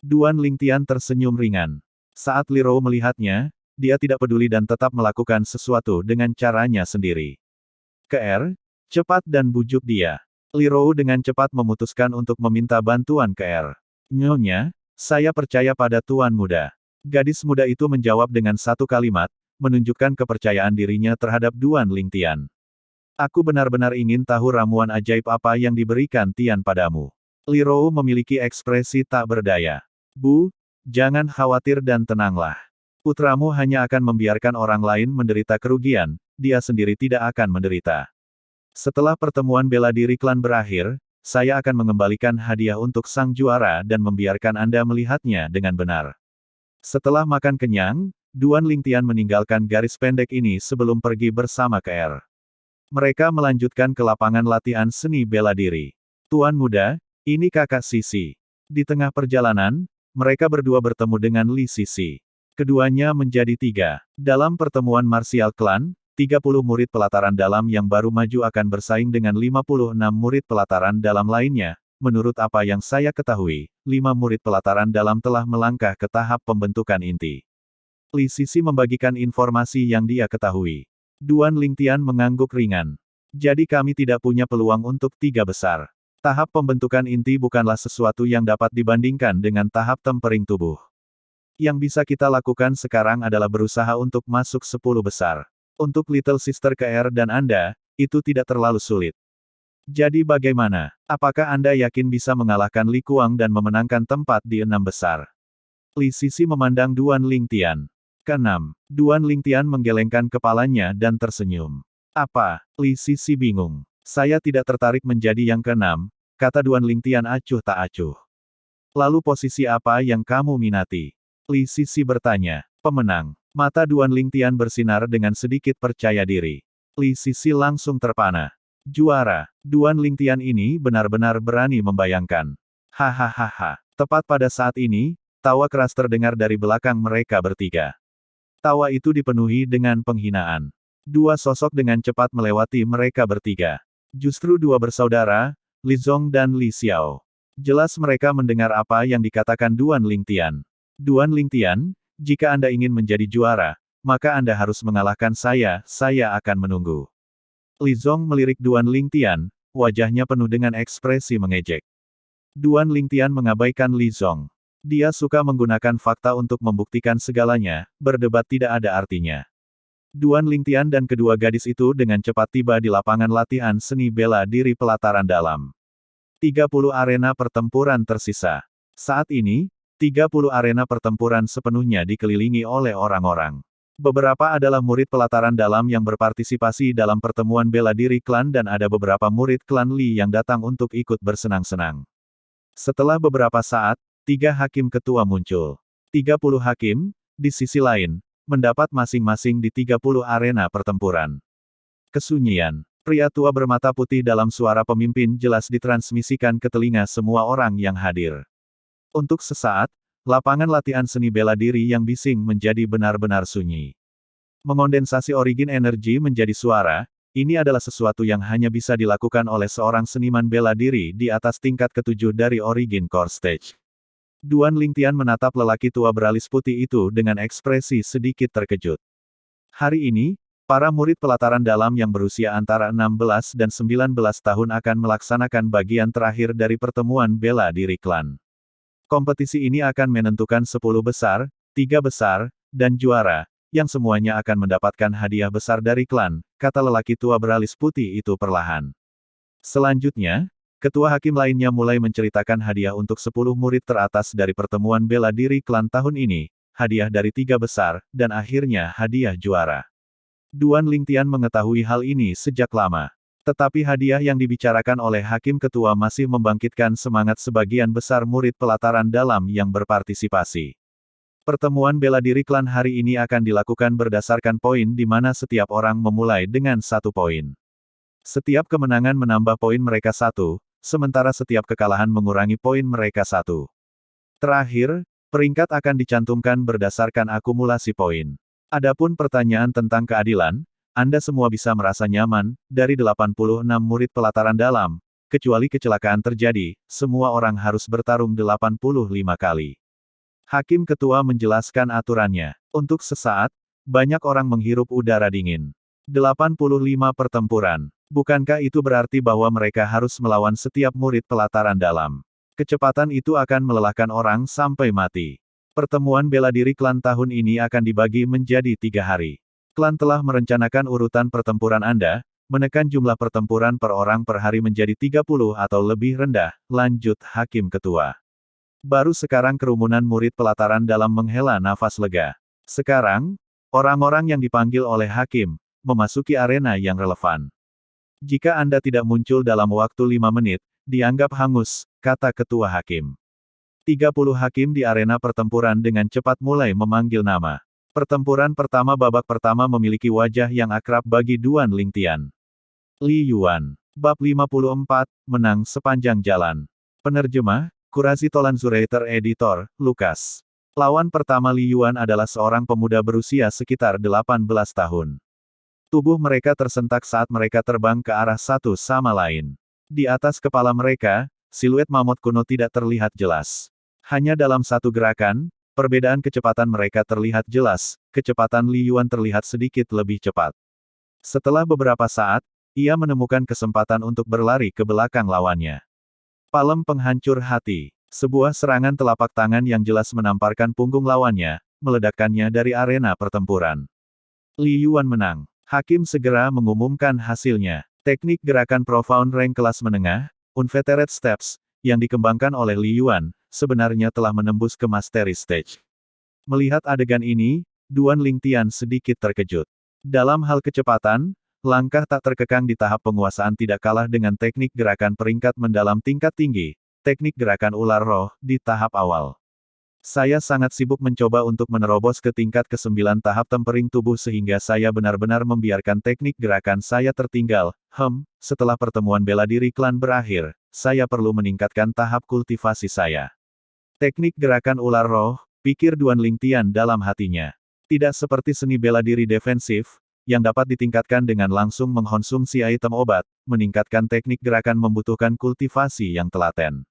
Duan Lingtian tersenyum ringan. Saat Li Rou melihatnya, dia tidak peduli dan tetap melakukan sesuatu dengan caranya sendiri. Cepat dan bujuk dia. Li Rou dengan cepat memutuskan untuk meminta bantuan ke. Nyonya, saya percaya pada Tuan Muda. Gadis muda itu menjawab dengan satu kalimat, menunjukkan kepercayaan dirinya terhadap Duan Lingtian. Aku benar-benar ingin tahu ramuan ajaib apa yang diberikan Tian padamu. Li Rou memiliki ekspresi tak berdaya. Bu, jangan khawatir dan tenanglah. Putramu hanya akan membiarkan orang lain menderita kerugian, dia sendiri tidak akan menderita. Setelah pertemuan bela diri klan berakhir, saya akan mengembalikan hadiah untuk sang juara dan membiarkan Anda melihatnya dengan benar. Setelah makan kenyang, Duan Lingtian meninggalkan garis pendek ini sebelum pergi bersama ke. Mereka melanjutkan ke lapangan latihan seni bela diri. Tuan Muda, ini kakak Sisi. Di tengah perjalanan, mereka berdua bertemu dengan Li Sisi. Keduanya menjadi tiga. Dalam pertemuan martial klan, 30 murid pelataran dalam yang baru maju akan bersaing dengan 56 murid pelataran dalam lainnya. Menurut apa yang saya ketahui, 5 murid pelataran dalam telah melangkah ke tahap pembentukan inti. Li Sisi membagikan informasi yang dia ketahui. Duan Lingtian mengangguk ringan. Jadi kami tidak punya peluang untuk 3 besar. Tahap pembentukan inti bukanlah sesuatu yang dapat dibandingkan dengan tahap tempering tubuh. Yang bisa kita lakukan sekarang adalah berusaha untuk masuk 10 besar. Untuk Little Sister KR dan Anda, itu tidak terlalu sulit. Jadi bagaimana? Apakah Anda yakin bisa mengalahkan Li Kuang dan memenangkan tempat di 6 besar? Li Sisi memandang Duan Lingtian. Keenam, Duan Lingtian menggelengkan kepalanya dan tersenyum. Apa? Li Sisi bingung. Saya tidak tertarik menjadi yang keenam, kata Duan Lingtian acuh tak acuh. Lalu posisi apa yang kamu minati? Li Sisi bertanya. Pemenang. Mata Duan Lingtian bersinar dengan sedikit percaya diri. Li Sisi langsung terpana. Juara. Duan Lingtian ini benar-benar berani membayangkan. Hahaha. Tepat pada saat ini, tawa keras terdengar dari belakang mereka bertiga. Tawa itu dipenuhi dengan penghinaan. Dua sosok dengan cepat melewati mereka bertiga. Justru dua bersaudara, Li Zong dan Li Xiao. Jelas mereka mendengar apa yang dikatakan Duan Lingtian. Duan Lingtian, jika Anda ingin menjadi juara, maka Anda harus mengalahkan saya akan menunggu. Li Zong melirik Duan Lingtian, wajahnya penuh dengan ekspresi mengejek. Duan Lingtian mengabaikan Li Zong. Dia suka menggunakan fakta untuk membuktikan segalanya, berdebat tidak ada artinya. Duan Lingtian dan kedua gadis itu dengan cepat tiba di lapangan latihan seni bela diri pelataran dalam. 30 arena pertempuran tersisa. Saat ini, 30 arena pertempuran sepenuhnya dikelilingi oleh orang-orang. Beberapa adalah murid pelataran dalam yang berpartisipasi dalam pertemuan bela diri klan dan ada beberapa murid klan Li yang datang untuk ikut bersenang-senang. Setelah beberapa saat, 3 hakim ketua muncul. 30 hakim, di sisi lain, mendapat masing-masing di 30 arena pertempuran. Kesunyian. Pria tua bermata putih dalam suara pemimpin jelas ditransmisikan ke telinga semua orang yang hadir. Untuk sesaat, lapangan latihan seni bela diri yang bising menjadi benar-benar sunyi. Mengondensasi origin energi menjadi suara, ini adalah sesuatu yang hanya bisa dilakukan oleh seorang seniman bela diri di atas tingkat ke-7 dari origin core stage. Duan Lingtian menatap lelaki tua beralis putih itu dengan ekspresi sedikit terkejut. Hari ini, para murid pelataran dalam yang berusia antara 16 dan 19 tahun akan melaksanakan bagian terakhir dari pertemuan bela diri klan. Kompetisi ini akan menentukan 10 besar, 3 besar, dan juara, yang semuanya akan mendapatkan hadiah besar dari klan, kata lelaki tua beralis putih itu perlahan. Selanjutnya, ketua hakim lainnya mulai menceritakan hadiah untuk 10 murid teratas dari pertemuan bela diri klan tahun ini, hadiah dari 3 besar, dan akhirnya hadiah juara. Duan Lingtian mengetahui hal ini sejak lama. Tetapi hadiah yang dibicarakan oleh hakim ketua masih membangkitkan semangat sebagian besar murid pelataran dalam yang berpartisipasi. Pertemuan bela diri klan hari ini akan dilakukan berdasarkan poin di mana setiap orang memulai dengan 1 poin. Setiap kemenangan menambah poin mereka 1, sementara setiap kekalahan mengurangi poin mereka 1. Terakhir, peringkat akan dicantumkan berdasarkan akumulasi poin. Adapun pertanyaan tentang keadilan, Anda semua bisa merasa nyaman, dari 86 murid pelataran dalam, kecuali kecelakaan terjadi, semua orang harus bertarung 85 kali. Hakim ketua menjelaskan aturannya. Untuk sesaat, banyak orang menghirup udara dingin. 85 pertempuran. Bukankah itu berarti bahwa mereka harus melawan setiap murid pelataran dalam? Kecepatan itu akan melelahkan orang sampai mati. Pertemuan bela diri klan tahun ini akan dibagi menjadi 3 hari. Klan telah merencanakan urutan pertempuran Anda, menekan jumlah pertempuran per orang per hari menjadi 30 atau lebih rendah, lanjut hakim ketua. Baru sekarang kerumunan murid pelataran dalam menghela nafas lega. Sekarang, orang-orang yang dipanggil oleh hakim, memasuki arena yang relevan. Jika Anda tidak muncul dalam waktu 5 menit, dianggap hangus, kata ketua hakim. 30 hakim di arena pertempuran dengan cepat mulai memanggil nama. Pertempuran pertama babak pertama memiliki wajah yang akrab bagi Duan Lingtian. Li Yuan. Bab 54, menang sepanjang jalan. Penerjemah, Kurasi Tolan Zurater Editor, Lukas. Lawan pertama Li Yuan adalah seorang pemuda berusia sekitar 18 tahun. Tubuh mereka tersentak saat mereka terbang ke arah satu sama lain. Di atas kepala mereka, siluet mamut kuno tidak terlihat jelas. Hanya dalam satu gerakan, perbedaan kecepatan mereka terlihat jelas, kecepatan Li Yuan terlihat sedikit lebih cepat. Setelah beberapa saat, ia menemukan kesempatan untuk berlari ke belakang lawannya. Palem penghancur hati. Sebuah serangan telapak tangan yang jelas menamparkan punggung lawannya, meledakkannya dari arena pertempuran. Li Yuan menang. Hakim segera mengumumkan hasilnya. Teknik gerakan Profound Rank kelas menengah, Unvetered Steps, yang dikembangkan oleh Li Yuan, sebenarnya telah menembus ke Mastery Stage. Melihat adegan ini, Duan Lingtian sedikit terkejut. Dalam hal kecepatan, langkah tak terkekang di tahap penguasaan tidak kalah dengan teknik gerakan peringkat mendalam tingkat tinggi, teknik gerakan ular roh, di tahap awal. Saya sangat sibuk mencoba untuk menerobos ke tingkat ke-9 tahap tempering tubuh sehingga saya benar-benar membiarkan teknik gerakan saya tertinggal. Setelah pertemuan bela diri klan berakhir, saya perlu meningkatkan tahap kultivasi saya. Teknik gerakan ular roh, pikir Duan Lingtian dalam hatinya. Tidak seperti seni bela diri defensif, yang dapat ditingkatkan dengan langsung mengkonsumsi item obat, meningkatkan teknik gerakan membutuhkan kultivasi yang telaten.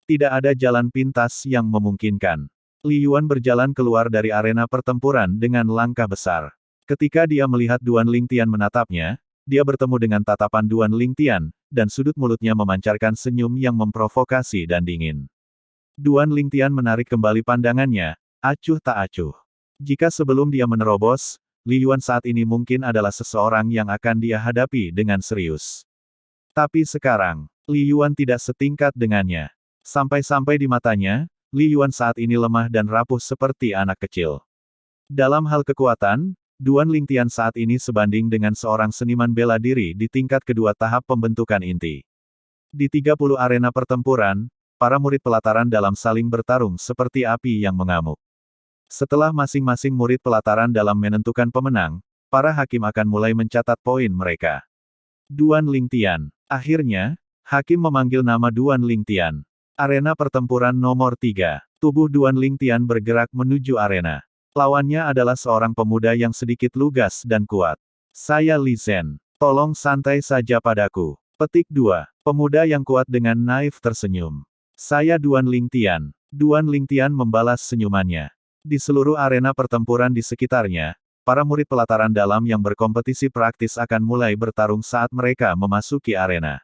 Tidak ada jalan pintas yang memungkinkan. Li Yuan berjalan keluar dari arena pertempuran dengan langkah besar. Ketika dia melihat Duan Lingtian menatapnya, dia bertemu dengan tatapan Duan Lingtian, dan sudut mulutnya memancarkan senyum yang memprovokasi dan dingin. Duan Lingtian menarik kembali pandangannya, acuh tak acuh. Jika sebelum dia menerobos, Li Yuan saat ini mungkin adalah seseorang yang akan dia hadapi dengan serius. Tapi sekarang, Li Yuan tidak setingkat dengannya. Sampai-sampai di matanya, Li Yuan saat ini lemah dan rapuh seperti anak kecil. Dalam hal kekuatan, Duan Lingtian saat ini sebanding dengan seorang seniman bela diri di tingkat kedua tahap pembentukan inti. Di 30 arena pertempuran, para murid pelataran dalam saling bertarung seperti api yang mengamuk. Setelah masing-masing murid pelataran dalam menentukan pemenang, para hakim akan mulai mencatat poin mereka. Duan Lingtian. Akhirnya, hakim memanggil nama Duan Lingtian. Arena pertempuran nomor 3. Tubuh Duan Lingtian bergerak menuju arena. Lawannya adalah seorang pemuda yang sedikit lugas dan kuat. Saya Li Zhen. Tolong santai saja padaku. Petik 2. Pemuda yang kuat dengan naif tersenyum. Saya Duan Lingtian. Duan Lingtian membalas senyumannya. Di seluruh arena pertempuran di sekitarnya, para murid pelataran dalam yang berkompetisi praktis akan mulai bertarung saat mereka memasuki arena.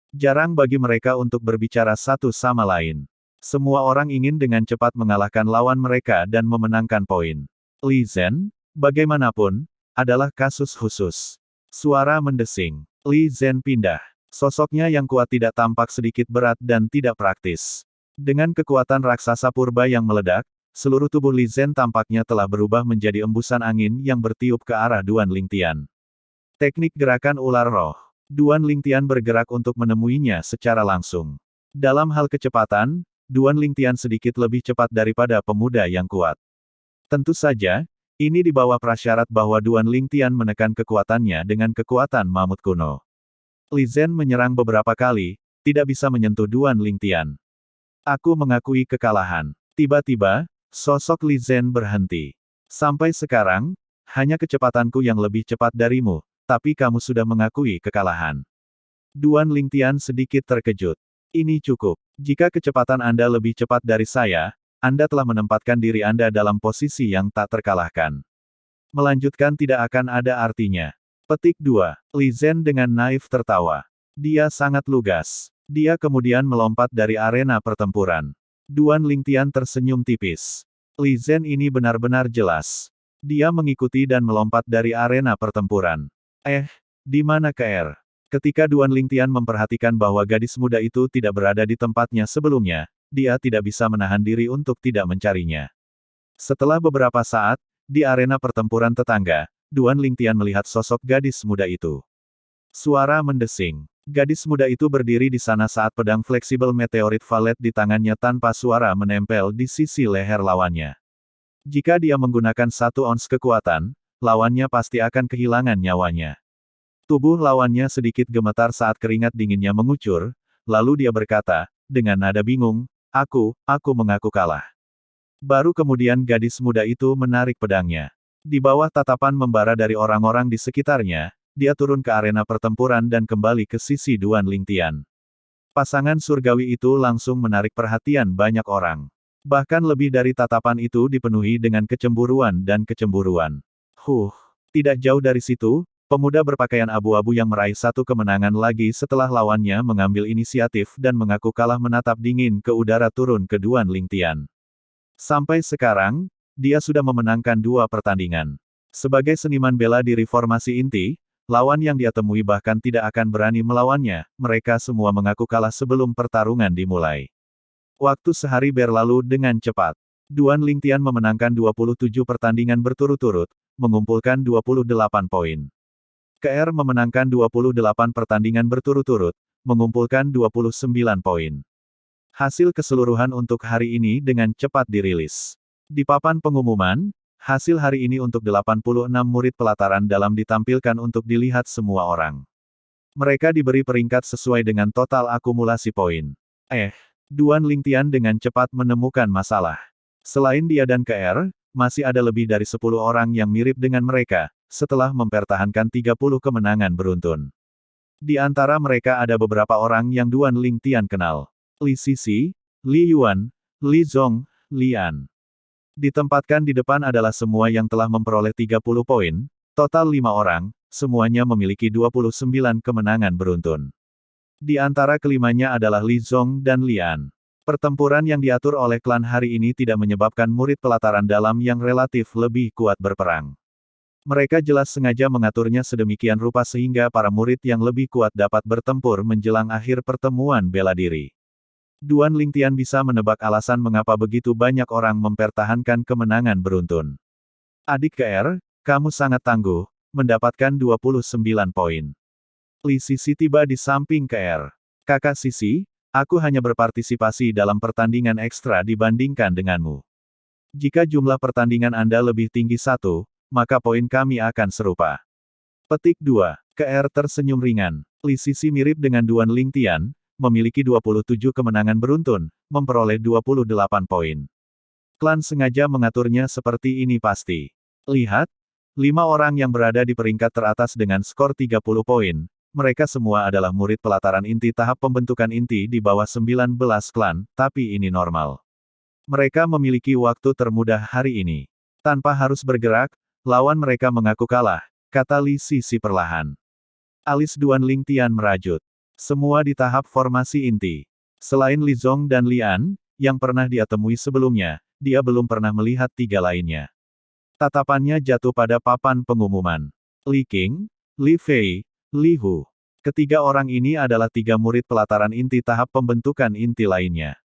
Jarang bagi mereka untuk berbicara satu sama lain. Semua orang ingin dengan cepat mengalahkan lawan mereka dan memenangkan poin. Li Zhen, bagaimanapun, adalah kasus khusus. Suara mendesing. Li Zhen pindah. Sosoknya yang kuat tidak tampak sedikit berat dan tidak praktis. Dengan kekuatan raksasa purba yang meledak, seluruh tubuh Li Zhen tampaknya telah berubah menjadi embusan angin yang bertiup ke arah Duan Lingtian. Teknik gerakan ular roh. Duan Lingtian bergerak untuk menemuinya secara langsung. Dalam hal kecepatan, Duan Lingtian sedikit lebih cepat daripada pemuda yang kuat. Tentu saja, ini di bawah prasyarat bahwa Duan Lingtian menekan kekuatannya dengan kekuatan mamut kuno. Li Zhen menyerang beberapa kali, tidak bisa menyentuh Duan Lingtian. Aku mengakui kekalahan. Tiba-tiba, sosok Li Zhen berhenti. Sampai sekarang, hanya kecepatanku yang lebih cepat darimu, tapi kamu sudah mengakui kekalahan. Duan Lingtian sedikit terkejut. Ini cukup. Jika kecepatan Anda lebih cepat dari saya, Anda telah menempatkan diri Anda dalam posisi yang tak terkalahkan. Melanjutkan tidak akan ada artinya. Petik 2. Li Zhen dengan naif tertawa. Dia sangat lugas. Dia kemudian melompat dari arena pertempuran. Duan Lingtian tersenyum tipis. Li Zhen ini benar-benar jelas. Dia mengikuti dan melompat dari arena pertempuran. Di mana KR? Ketika Duan Lingtian memperhatikan bahwa gadis muda itu tidak berada di tempatnya sebelumnya, dia tidak bisa menahan diri untuk tidak mencarinya. Setelah beberapa saat, di arena pertempuran tetangga, Duan Lingtian melihat sosok gadis muda itu. Suara mendesing. Gadis muda itu berdiri di sana saat pedang fleksibel meteorit valet di tangannya tanpa suara menempel di sisi leher lawannya. Jika dia menggunakan 1 ons kekuatan, lawannya pasti akan kehilangan nyawanya. Tubuh lawannya sedikit gemetar saat keringat dinginnya mengucur, lalu dia berkata, dengan nada bingung, aku mengaku kalah. Baru kemudian gadis muda itu menarik pedangnya. Di bawah tatapan membara dari orang-orang di sekitarnya, dia turun ke arena pertempuran dan kembali ke sisi Duan Lingtian. Pasangan surgawi itu langsung menarik perhatian banyak orang. Bahkan lebih dari tatapan itu dipenuhi dengan kecemburuan dan kecemburuan. Tidak jauh dari situ, pemuda berpakaian abu-abu yang meraih 1 kemenangan lagi setelah lawannya mengambil inisiatif dan mengaku kalah menatap dingin ke udara turun ke Duan Lingtian. Sampai sekarang, dia sudah memenangkan 2 pertandingan. Sebagai seniman bela diri formasi inti, lawan yang dia temui bahkan tidak akan berani melawannya, mereka semua mengaku kalah sebelum pertarungan dimulai. Waktu sehari berlalu dengan cepat. Duan Lingtian memenangkan 27 pertandingan berturut-turut, mengumpulkan 28 poin. KR memenangkan 28 pertandingan berturut-turut, mengumpulkan 29 poin. Hasil keseluruhan untuk hari ini dengan cepat dirilis. Di papan pengumuman, hasil hari ini untuk 86 murid pelataran dalam ditampilkan untuk dilihat semua orang. Mereka diberi peringkat sesuai dengan total akumulasi poin. Duan Lingtian dengan cepat menemukan masalah. Selain dia dan KR, masih ada lebih dari 10 orang yang mirip dengan mereka, setelah mempertahankan 30 kemenangan beruntun. Di antara mereka ada beberapa orang yang Duan Lingtian kenal. Li Sisi, Li Yuan, Li Zong, Li An. Ditempatkan di depan adalah semua yang telah memperoleh 30 poin, total 5 orang, semuanya memiliki 29 kemenangan beruntun. Di antara kelimanya adalah Li Zong dan Li An. Pertempuran yang diatur oleh klan hari ini tidak menyebabkan murid pelataran dalam yang relatif lebih kuat berperang. Mereka jelas sengaja mengaturnya sedemikian rupa sehingga para murid yang lebih kuat dapat bertempur menjelang akhir pertemuan bela diri. Duan Lingtian bisa menebak alasan mengapa begitu banyak orang mempertahankan kemenangan beruntun. Adik KR, kamu sangat tangguh, mendapatkan 29 poin. Li Sisi tiba di samping KR. Kakak Sisi, aku hanya berpartisipasi dalam pertandingan ekstra dibandingkan denganmu. Jika jumlah pertandingan Anda lebih tinggi 1, maka poin kami akan serupa. Petik 2. KR tersenyum ringan. Li Sisi mirip dengan Duan Lingtian, memiliki 27 kemenangan beruntun, memperoleh 28 poin. Klan sengaja mengaturnya seperti ini pasti. Lihat, 5 orang yang berada di peringkat teratas dengan skor 30 poin, mereka semua adalah murid pelataran inti tahap pembentukan inti di bawah 19 klan, tapi ini normal. Mereka memiliki waktu termudah hari ini. Tanpa harus bergerak, lawan mereka mengaku kalah, kata Li Sisi perlahan. Alis Duan Lingtian merajut. Semua di tahap formasi inti. Selain Li Zong dan Lian, yang pernah dia temui sebelumnya, dia belum pernah melihat tiga lainnya. Tatapannya jatuh pada papan pengumuman. Li Qing, Li Fei, Li Hu. Ketiga orang ini adalah tiga murid pelataran inti tahap pembentukan inti lainnya.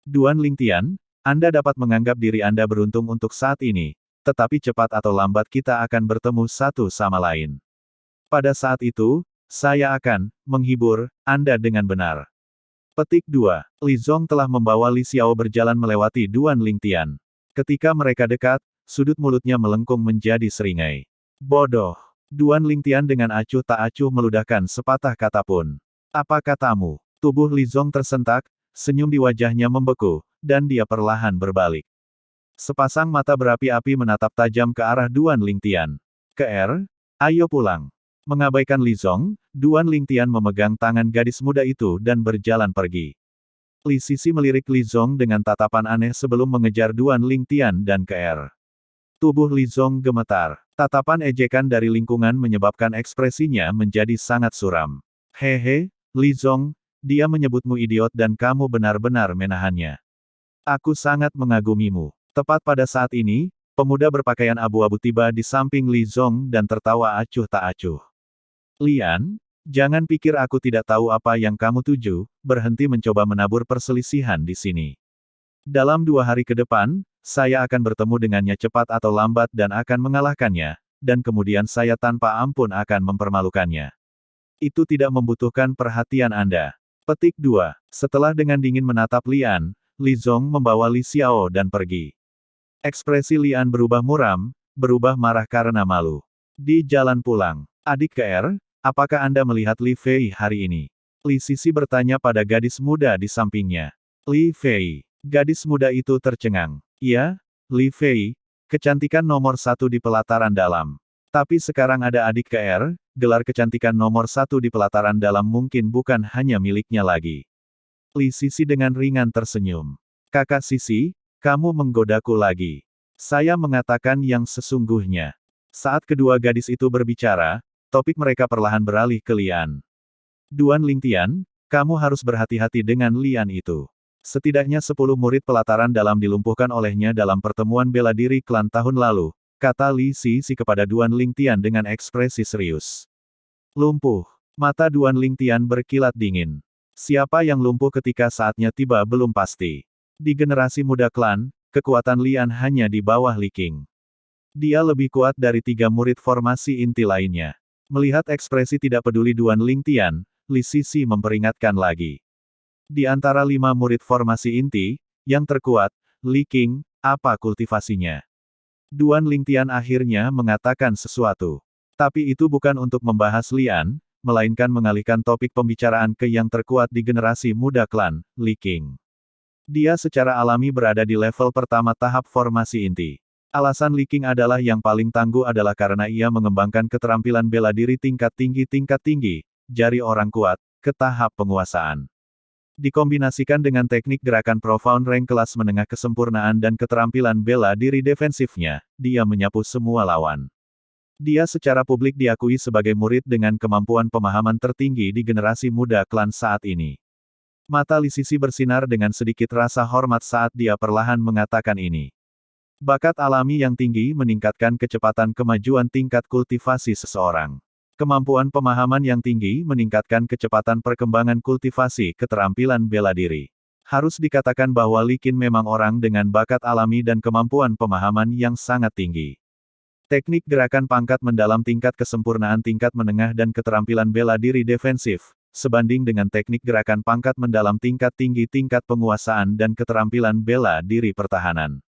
Duan Lingtian, Anda dapat menganggap diri Anda beruntung untuk saat ini, tetapi cepat atau lambat kita akan bertemu satu sama lain. Pada saat itu, saya akan menghibur Anda dengan benar. Petik 2. Li Zong telah membawa Li Xiao berjalan melewati Duan Lingtian. Ketika mereka dekat, sudut mulutnya melengkung menjadi seringai. Bodoh. Duan Lingtian dengan acuh tak acuh meludahkan sepatah kata pun. Apa katamu? Tubuh Li Zong tersentak, senyum di wajahnya membeku, dan dia perlahan berbalik. Sepasang mata berapi-api menatap tajam ke arah Duan Lingtian. Ayo pulang. Mengabaikan Li Zong, Duan Lingtian memegang tangan gadis muda itu dan berjalan pergi. Li Sisi melirik Li Zong dengan tatapan aneh sebelum mengejar Duan Lingtian dan Tubuh Li Zong gemetar. Tatapan ejekan dari lingkungan menyebabkan ekspresinya menjadi sangat suram. Hehe, Li Zong, dia menyebutmu idiot dan kamu benar-benar menahannya. Aku sangat mengagumimu. Tepat pada saat ini, pemuda berpakaian abu-abu tiba di samping Li Zong dan tertawa acuh tak acuh. Lian, jangan pikir aku tidak tahu apa yang kamu tuju, berhenti mencoba menabur perselisihan di sini. Dalam 2 hari ke depan, saya akan bertemu dengannya cepat atau lambat dan akan mengalahkannya, dan kemudian saya tanpa ampun akan mempermalukannya. Itu tidak membutuhkan perhatian Anda. Petik 2. Setelah dengan dingin menatap Lian, Li Zong membawa Li Xiao dan pergi. Ekspresi Lian berubah muram, berubah marah karena malu. Di jalan pulang, adik apakah Anda melihat Li Fei hari ini? Li Sisi bertanya pada gadis muda di sampingnya. Li Fei. Gadis muda itu tercengang. Ya, Li Fei, kecantikan nomor 1 di pelataran dalam. Tapi sekarang ada adik gelar kecantikan nomor 1 di pelataran dalam mungkin bukan hanya miliknya lagi. Li Sisi dengan ringan tersenyum. Kakak Sisi, kamu menggodaku lagi. Saya mengatakan yang sesungguhnya. Saat kedua gadis itu berbicara, topik mereka perlahan beralih ke Lian. Duan Lingtian, kamu harus berhati-hati dengan Lian itu. Setidaknya 10 murid pelataran dalam dilumpuhkan olehnya dalam pertemuan bela diri klan tahun lalu, kata Li Sisi kepada Duan Lingtian dengan ekspresi serius. Lumpuh. Mata Duan Lingtian berkilat dingin. Siapa yang lumpuh ketika saatnya tiba belum pasti. Di generasi muda klan, kekuatan Lian hanya di bawah Li Qing. Dia lebih kuat dari 3 murid formasi inti lainnya. Melihat ekspresi tidak peduli Duan Lingtian, Li Sisi memperingatkan lagi. Di antara 5 murid formasi inti, yang terkuat, Li Qing, apa kultivasinya? Duan Lingtian akhirnya mengatakan sesuatu. Tapi itu bukan untuk membahas Lian, melainkan mengalihkan topik pembicaraan ke yang terkuat di generasi muda klan, Li Qing. Dia secara alami berada di level pertama tahap formasi inti. Alasan Li Qing adalah yang paling tangguh adalah karena ia mengembangkan keterampilan bela diri tingkat tinggi, jari orang kuat, ke tahap penguasaan. Dikombinasikan dengan teknik gerakan profound rank kelas menengah kesempurnaan dan keterampilan bela diri defensifnya, dia menyapu semua lawan. Dia secara publik diakui sebagai murid dengan kemampuan pemahaman tertinggi di generasi muda klan saat ini. Mata Li Sisi bersinar dengan sedikit rasa hormat saat dia perlahan mengatakan ini. Bakat alami yang tinggi meningkatkan kecepatan kemajuan tingkat kultivasi seseorang. Kemampuan pemahaman yang tinggi meningkatkan kecepatan perkembangan kultivasi keterampilan bela diri. Harus dikatakan bahwa Li Qing memang orang dengan bakat alami dan kemampuan pemahaman yang sangat tinggi. Teknik gerakan pangkat mendalam tingkat kesempurnaan tingkat menengah dan keterampilan bela diri defensif, sebanding dengan teknik gerakan pangkat mendalam tingkat tinggi tingkat penguasaan dan keterampilan bela diri pertahanan.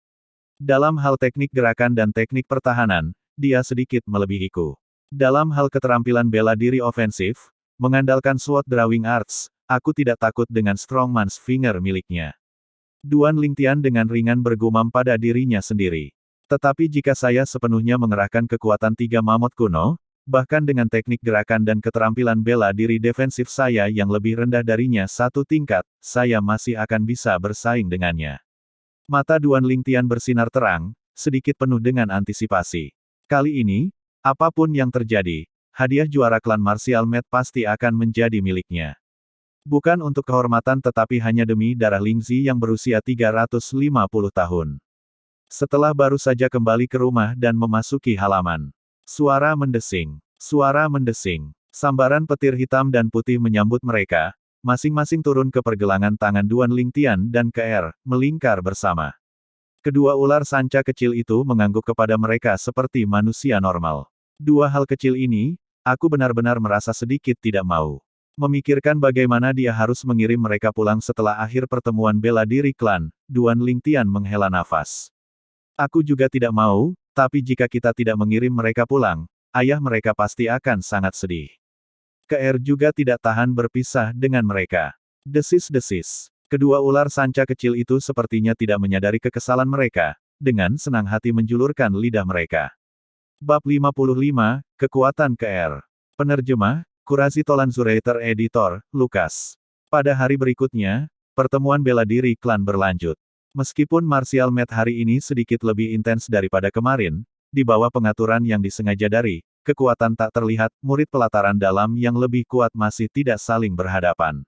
Dalam hal teknik gerakan dan teknik pertahanan, dia sedikit melebihiku. Dalam hal keterampilan bela diri ofensif, mengandalkan sword drawing arts, aku tidak takut dengan strongman's finger miliknya. Duan Lingtian dengan ringan bergumam pada dirinya sendiri. Tetapi jika saya sepenuhnya mengerahkan kekuatan 3 mamut kuno, bahkan dengan teknik gerakan dan keterampilan bela diri defensif saya yang lebih rendah darinya 1 tingkat, saya masih akan bisa bersaing dengannya. Mata Duan Lingtian bersinar terang, sedikit penuh dengan antisipasi. Kali ini, apapun yang terjadi, hadiah juara klan martial Mat pasti akan menjadi miliknya. Bukan untuk kehormatan tetapi hanya demi darah Lingzi yang berusia 350 tahun. Setelah baru saja kembali ke rumah dan memasuki halaman. Suara mendesing. Suara mendesing. Sambaran petir hitam dan putih menyambut mereka, masing-masing turun ke pergelangan tangan Duan Lingtian dan Ke, melingkar bersama. Kedua ular sanca kecil itu mengangguk kepada mereka seperti manusia normal. Dua hal kecil ini, aku benar-benar merasa sedikit tidak mau. Memikirkan bagaimana dia harus mengirim mereka pulang setelah akhir pertemuan bela diri klan, Duan Lingtian menghela nafas. Aku juga tidak mau, tapi jika kita tidak mengirim mereka pulang, ayah mereka pasti akan sangat sedih. Ke juga tidak tahan berpisah dengan mereka. Desis-desis. Kedua ular sanca kecil itu sepertinya tidak menyadari kekesalan mereka, dengan senang hati menjulurkan lidah mereka. Bab 55, Kekuatan Ke. Penerjemah, Kurasi Tolan Zurater Editor, Lukas. Pada hari berikutnya, pertemuan bela diri klan berlanjut. Meskipun martial mat hari ini sedikit lebih intens daripada kemarin, di bawah pengaturan yang disengaja dari kekuatan tak terlihat, murid pelataran dalam yang lebih kuat masih tidak saling berhadapan.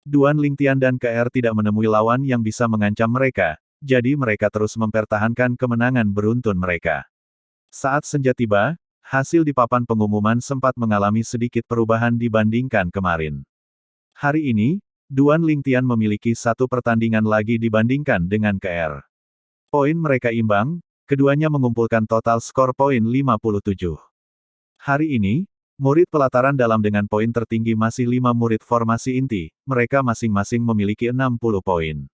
Duan Lingtian dan Ke tidak menemui lawan yang bisa mengancam mereka, jadi mereka terus mempertahankan kemenangan beruntun mereka. Saat senja tiba, hasil di papan pengumuman sempat mengalami sedikit perubahan dibandingkan kemarin. Hari ini, Duan Lingtian memiliki satu pertandingan lagi dibandingkan dengan Ke. Poin mereka imbang, keduanya mengumpulkan total skor poin 57. Hari ini, murid pelataran dalam dengan poin tertinggi masih 5 murid formasi inti, mereka masing-masing memiliki 60 poin.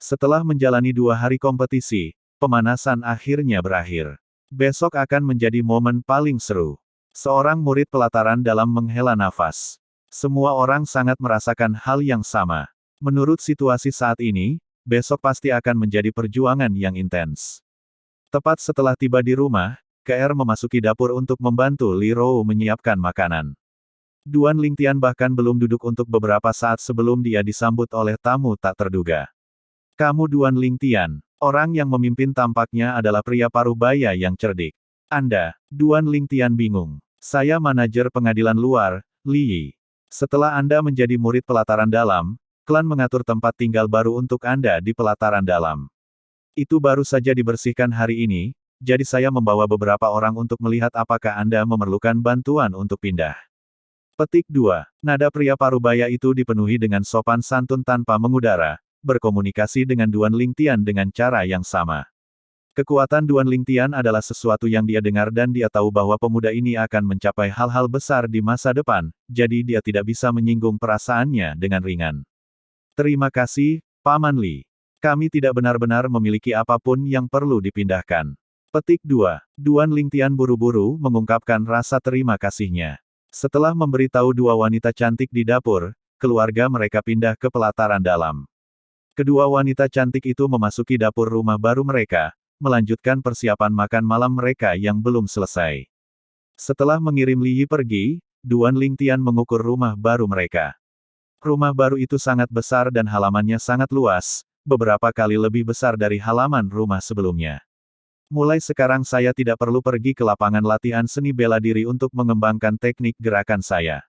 Setelah menjalani 2 hari kompetisi, pemanasan akhirnya berakhir. Besok akan menjadi momen paling seru. Seorang murid pelataran dalam menghela nafas. Semua orang sangat merasakan hal yang sama. Menurut situasi saat ini, besok pasti akan menjadi perjuangan yang intens. Tepat setelah tiba di rumah, Ke memasuki dapur untuk membantu Li Rou menyiapkan makanan. Duan Lingtian bahkan belum duduk untuk beberapa saat sebelum dia disambut oleh tamu tak terduga. Kamu Duan Lingtian. Orang yang memimpin tampaknya adalah pria paruh baya yang cerdik. Anda, Duan Lingtian bingung. Saya manajer pengadilan luar, Li Yi. Setelah Anda menjadi murid pelataran dalam, klan mengatur tempat tinggal baru untuk Anda di pelataran dalam. Itu baru saja dibersihkan hari ini, jadi saya membawa beberapa orang untuk melihat apakah Anda memerlukan bantuan untuk pindah. Petik 2. Nada pria parubaya itu dipenuhi dengan sopan santun tanpa mengudara, berkomunikasi dengan Duan Lingtian dengan cara yang sama. Kekuatan Duan Lingtian adalah sesuatu yang dia dengar dan dia tahu bahwa pemuda ini akan mencapai hal-hal besar di masa depan, jadi dia tidak bisa menyinggung perasaannya dengan ringan. Terima kasih, Paman Li. Kami tidak benar-benar memiliki apapun yang perlu dipindahkan. Petik 2. Duan Lingtian buru-buru mengungkapkan rasa terima kasihnya. Setelah memberitahu dua wanita cantik di dapur, keluarga mereka pindah ke pelataran dalam. Kedua wanita cantik itu memasuki dapur rumah baru mereka, melanjutkan persiapan makan malam mereka yang belum selesai. Setelah mengirim Li Yi pergi, Duan Lingtian mengukur rumah baru mereka. Rumah baru itu sangat besar dan halamannya sangat luas, beberapa kali lebih besar dari halaman rumah sebelumnya. Mulai sekarang saya tidak perlu pergi ke lapangan latihan seni bela diri untuk mengembangkan teknik gerakan saya.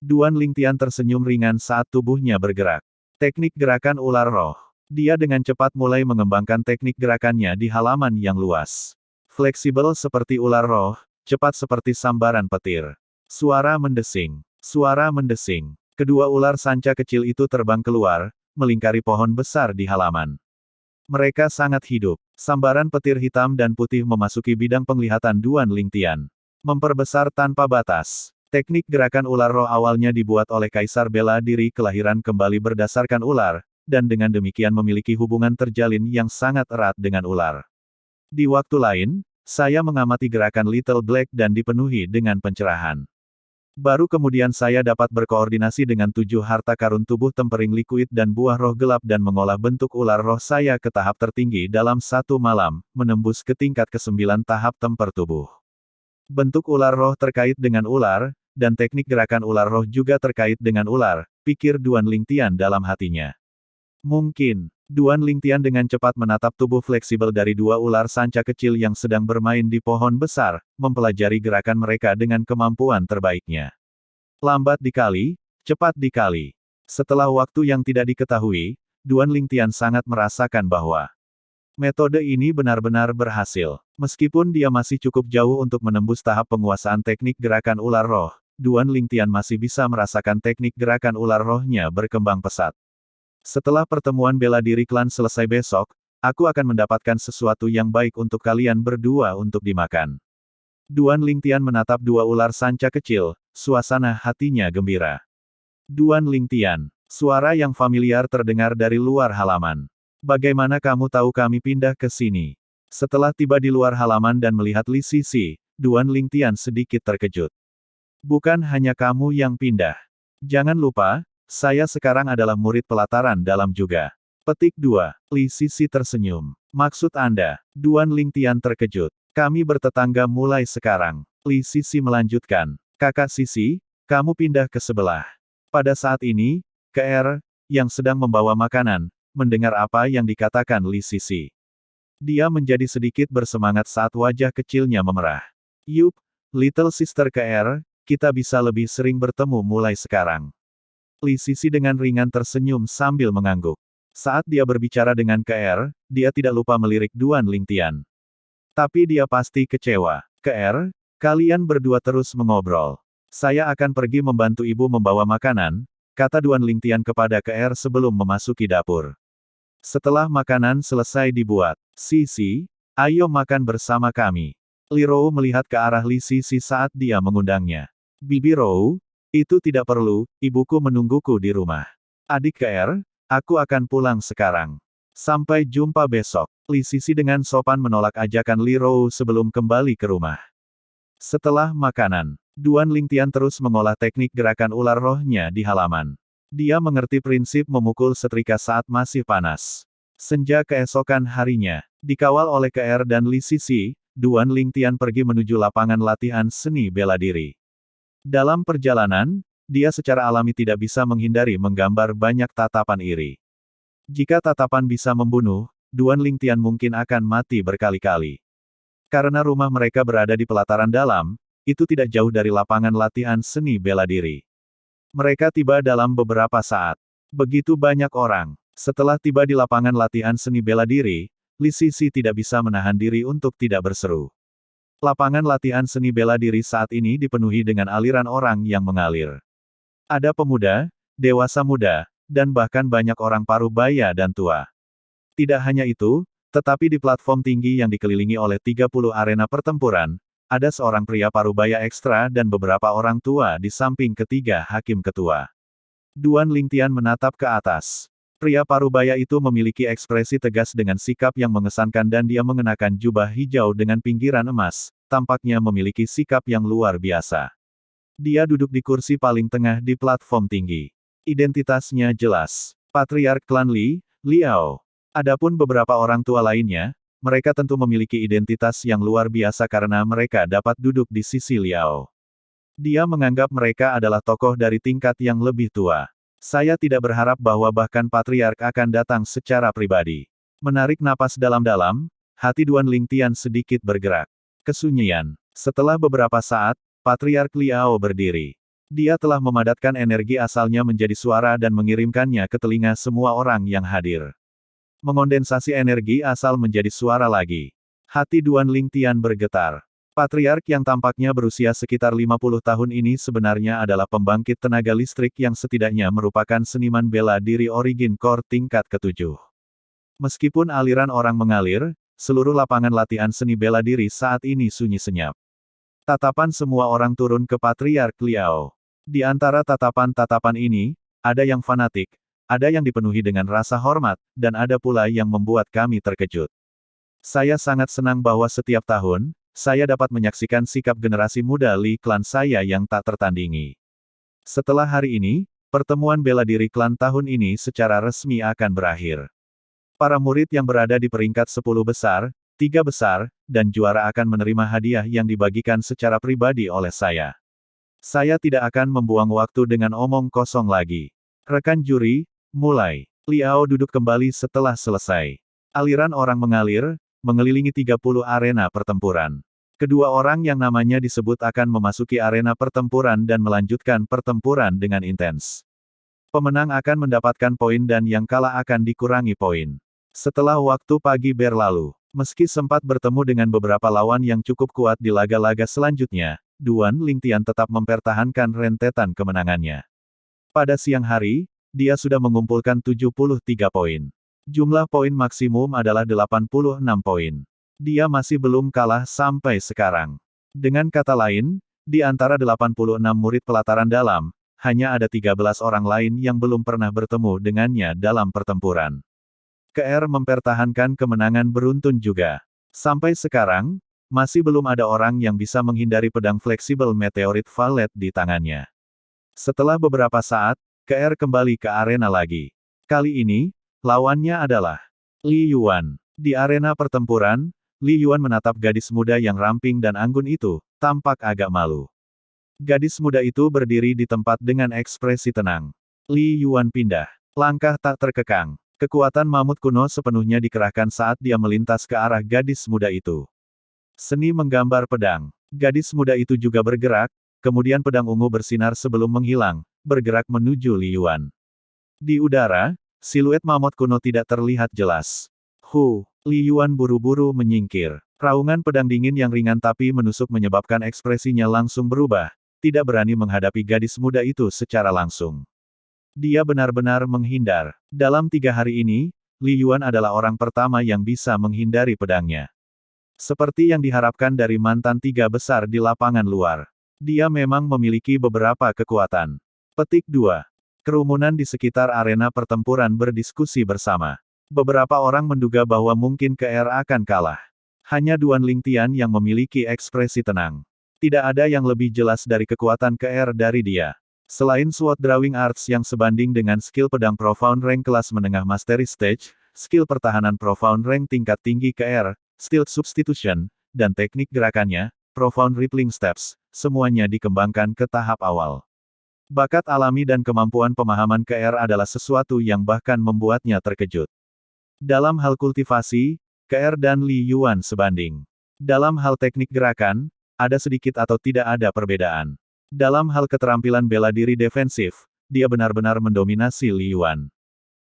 Duan Lingtian tersenyum ringan saat tubuhnya bergerak. Teknik gerakan ular roh. Dia dengan cepat mulai mengembangkan teknik gerakannya di halaman yang luas. Fleksibel seperti ular roh, cepat seperti sambaran petir. Suara mendesing. Suara mendesing. Kedua ular sanca kecil itu terbang keluar, melingkari pohon besar di halaman. Mereka sangat hidup. Sambaran petir hitam dan putih memasuki bidang penglihatan Duan Lingtian. Memperbesar tanpa batas. Teknik gerakan ular roh awalnya dibuat oleh Kaisar Bela Diri kelahiran kembali berdasarkan ular, dan dengan demikian memiliki hubungan terjalin yang sangat erat dengan ular. Di waktu lain, saya mengamati gerakan Little Black dan dipenuhi dengan pencerahan. Baru kemudian saya dapat berkoordinasi dengan 7 harta karun tubuh tempering liquid dan buah roh gelap dan mengolah bentuk ular roh saya ke tahap tertinggi dalam 1 malam, menembus ke tingkat ke-9 tahap temper tubuh. Bentuk ular roh terkait dengan ular, dan teknik gerakan ular roh juga terkait dengan ular, pikir Duan Lingtian dalam hatinya. Mungkin, Duan Lingtian dengan cepat menatap tubuh fleksibel dari dua ular sanca kecil yang sedang bermain di pohon besar, mempelajari gerakan mereka dengan kemampuan terbaiknya. Lambat dikali, cepat dikali. Setelah waktu yang tidak diketahui, Duan Lingtian sangat merasakan bahwa metode ini benar-benar berhasil. Meskipun dia masih cukup jauh untuk menembus tahap penguasaan teknik gerakan ular roh, Duan Lingtian masih bisa merasakan teknik gerakan ular rohnya berkembang pesat. Setelah pertemuan bela diri klan selesai besok, aku akan mendapatkan sesuatu yang baik untuk kalian berdua untuk dimakan. Duan Lingtian menatap dua ular sanca kecil, suasana hatinya gembira. Duan Lingtian, suara yang familiar terdengar dari luar halaman. Bagaimana kamu tahu kami pindah ke sini? Setelah tiba di luar halaman dan melihat Li Sisi, Duan Lingtian sedikit terkejut. Bukan hanya kamu yang pindah. Jangan lupa, saya sekarang adalah murid pelataran dalam juga. Petik 2. Li Sisi tersenyum. Maksud Anda? Duan Lingtian terkejut. Kami bertetangga mulai sekarang. Li Sisi melanjutkan. Kakak Sisi, kamu pindah ke sebelah. Pada saat ini, KR, yang sedang membawa makanan, mendengar apa yang dikatakan Li Sisi. Dia menjadi sedikit bersemangat saat wajah kecilnya memerah. Yup, Little Sister KR, kita bisa lebih sering bertemu mulai sekarang. Li Sisi dengan ringan tersenyum sambil mengangguk. Saat dia berbicara dengan KR, dia tidak lupa melirik Duan Lingtian. Tapi dia pasti kecewa. KR, kalian berdua terus mengobrol. Saya akan pergi membantu ibu membawa makanan, kata Duan Lingtian kepada KR sebelum memasuki dapur. Setelah makanan selesai dibuat, Sisi, ayo makan bersama kami. Li Rou melihat ke arah Li Sisi saat dia mengundangnya. Bibi Rou, itu tidak perlu, ibuku menungguku di rumah. Adik KR, aku akan pulang sekarang. Sampai jumpa besok. Li Sisi dengan sopan menolak ajakan Li Rou sebelum kembali ke rumah. Setelah makanan, Duan Lingtian terus mengolah teknik gerakan ular rohnya di halaman. Dia mengerti prinsip memukul setrika saat masih panas. Senja keesokan harinya, dikawal oleh KR dan Li Sisi, Duan Lingtian pergi menuju lapangan latihan seni bela diri. Dalam perjalanan, dia secara alami tidak bisa menghindari menggambar banyak tatapan iri. Jika tatapan bisa membunuh, Duan Lingtian mungkin akan mati berkali-kali. Karena rumah mereka berada di pelataran dalam, itu tidak jauh dari lapangan latihan seni bela diri. Mereka tiba dalam beberapa saat. Begitu banyak orang. Setelah tiba di lapangan latihan seni bela diri, Li Sisi tidak bisa menahan diri untuk tidak berseru. Lapangan latihan seni bela diri saat ini dipenuhi dengan aliran orang yang mengalir. Ada pemuda, dewasa muda, dan bahkan banyak orang parubaya dan tua. Tidak hanya itu, tetapi di platform tinggi yang dikelilingi oleh 30 arena pertempuran, ada seorang pria parubaya ekstra dan beberapa orang tua di samping ketiga hakim ketua. Duan Lingtian menatap ke atas. Pria parubaya itu memiliki ekspresi tegas dengan sikap yang mengesankan dan dia mengenakan jubah hijau dengan pinggiran emas, tampaknya memiliki sikap yang luar biasa. Dia duduk di kursi paling tengah di platform tinggi. Identitasnya jelas. Patriark klan Li, Liao. Adapun beberapa orang tua lainnya, mereka tentu memiliki identitas yang luar biasa karena mereka dapat duduk di sisi Liao. Dia menganggap mereka adalah tokoh dari tingkat yang lebih tua. Saya tidak berharap bahwa bahkan Patriark akan datang secara pribadi. Menarik napas dalam-dalam, hati Duan Lingtian sedikit bergerak. Kesunyian. Setelah beberapa saat, Patriark Liao berdiri. Dia telah memadatkan energi asalnya menjadi suara dan mengirimkannya ke telinga semua orang yang hadir. Mengondensasi energi asal menjadi suara lagi. Hati Duan Lingtian bergetar. Patriark yang tampaknya berusia sekitar 50 tahun ini sebenarnya adalah pembangkit tenaga listrik yang setidaknya merupakan seniman bela diri Origin Core tingkat ke-7. Meskipun aliran orang mengalir, seluruh lapangan latihan seni bela diri saat ini sunyi senyap. Tatapan semua orang turun ke Patriark Liao. Di antara tatapan-tatapan ini, ada yang fanatik, ada yang dipenuhi dengan rasa hormat, dan ada pula yang membuat kami terkejut. Saya sangat senang bahwa setiap tahun, saya dapat menyaksikan sikap generasi muda Li klan saya yang tak tertandingi. Setelah hari ini, pertemuan bela diri klan tahun ini secara resmi akan berakhir. Para murid yang berada di peringkat 10 besar, 3 besar, dan juara akan menerima hadiah yang dibagikan secara pribadi oleh saya. Saya tidak akan membuang waktu dengan omong kosong lagi. Rekan juri, mulai. Liao duduk kembali setelah selesai. Aliran orang mengalir, mengelilingi 30 arena pertempuran. Kedua orang yang namanya disebut akan memasuki arena pertempuran dan melanjutkan pertempuran dengan intens. Pemenang akan mendapatkan poin dan yang kalah akan dikurangi poin. Setelah waktu pagi berlalu, meski sempat bertemu dengan beberapa lawan yang cukup kuat di laga-laga selanjutnya, Duan Lingtian tetap mempertahankan rentetan kemenangannya. Pada siang hari, dia sudah mengumpulkan 73 poin. Jumlah poin maksimum adalah 86 poin. Dia masih belum kalah sampai sekarang. Dengan kata lain, di antara 86 murid pelataran dalam, hanya ada 13 orang lain yang belum pernah bertemu dengannya dalam pertempuran. KR mempertahankan kemenangan beruntun juga. Sampai sekarang, masih belum ada orang yang bisa menghindari pedang fleksibel meteorit valet di tangannya. Setelah beberapa saat, KR kembali ke arena lagi. Kali ini, lawannya adalah Li Yuan. Di arena pertempuran, Li Yuan menatap gadis muda yang ramping dan anggun itu, tampak agak malu. Gadis muda itu berdiri di tempat dengan ekspresi tenang. Li Yuan pindah. Langkah tak terkekang. Kekuatan mamut kuno sepenuhnya dikerahkan saat dia melintas ke arah gadis muda itu. Seni menggambar pedang. Gadis muda itu juga bergerak, kemudian pedang ungu bersinar sebelum menghilang, bergerak menuju Li Yuan. Di udara, siluet mamut kuno tidak terlihat jelas. Li Yuan buru-buru menyingkir. Raungan pedang dingin yang ringan tapi menusuk menyebabkan ekspresinya langsung berubah, tidak berani menghadapi gadis muda itu secara langsung. Dia benar-benar menghindar. Dalam 3 hari ini, Li Yuan adalah orang pertama yang bisa menghindari pedangnya. Seperti yang diharapkan dari mantan 3 besar di lapangan luar. Dia memang memiliki beberapa kekuatan. Petik 2. Kerumunan di sekitar arena pertempuran berdiskusi bersama. Beberapa orang menduga bahwa mungkin KR akan kalah. Hanya Duan Lingtian yang memiliki ekspresi tenang. Tidak ada yang lebih jelas dari kekuatan KR dari dia. Selain Sword Drawing Arts yang sebanding dengan skill pedang Profound Rank kelas menengah Mastery Stage, skill pertahanan Profound Rank tingkat tinggi KR, Stealth Substitution, dan teknik gerakannya, Profound Rippling Steps, semuanya dikembangkan ke tahap awal. Bakat alami dan kemampuan pemahaman KR adalah sesuatu yang bahkan membuatnya terkejut. Dalam hal kultivasi, KR dan Li Yuan sebanding. Dalam hal teknik gerakan, ada sedikit atau tidak ada perbedaan. Dalam hal keterampilan bela diri defensif, dia benar-benar mendominasi Li Yuan.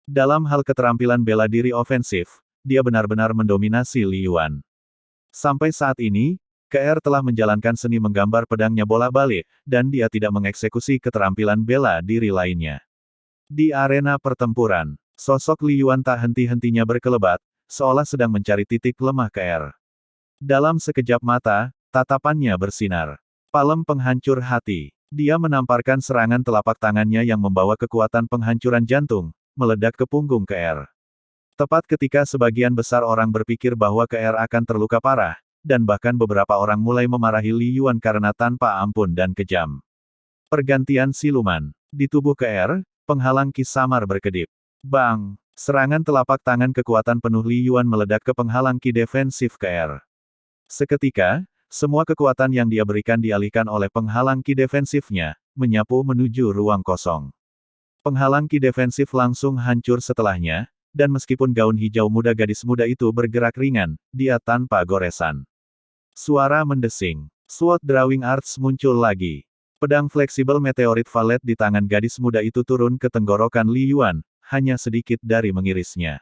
Dalam hal keterampilan bela diri ofensif, dia benar-benar mendominasi Li Yuan. Sampai saat ini, KR telah menjalankan seni menggambar pedangnya bolak-balik, dan dia tidak mengeksekusi keterampilan bela diri lainnya. Di arena pertempuran, sosok Li Yuan tak henti-hentinya berkelebat, seolah sedang mencari titik lemah KR. Dalam sekejap mata, tatapannya bersinar. Palem penghancur hati. Dia menamparkan serangan telapak tangannya yang membawa kekuatan penghancuran jantung, meledak ke punggung KR. Tepat ketika sebagian besar orang berpikir bahwa KR akan terluka parah, dan bahkan beberapa orang mulai memarahi Li Yuan karena tanpa ampun dan kejam. Pergantian siluman. Di tubuh KR, penghalang ki samar berkedip. Bang! Serangan telapak tangan kekuatan penuh Li Yuan meledak ke penghalang ki defensif KR. Seketika, semua kekuatan yang dia berikan dialihkan oleh penghalang ki defensifnya, menyapu menuju ruang kosong. Penghalang ki defensif langsung hancur setelahnya, dan meskipun gaun hijau muda gadis muda itu bergerak ringan, dia tanpa goresan. Suara mendesing. Sword Drawing Arts muncul lagi. Pedang fleksibel meteorit valet di tangan gadis muda itu turun ke tenggorokan Li Yuan, hanya sedikit dari mengirisnya.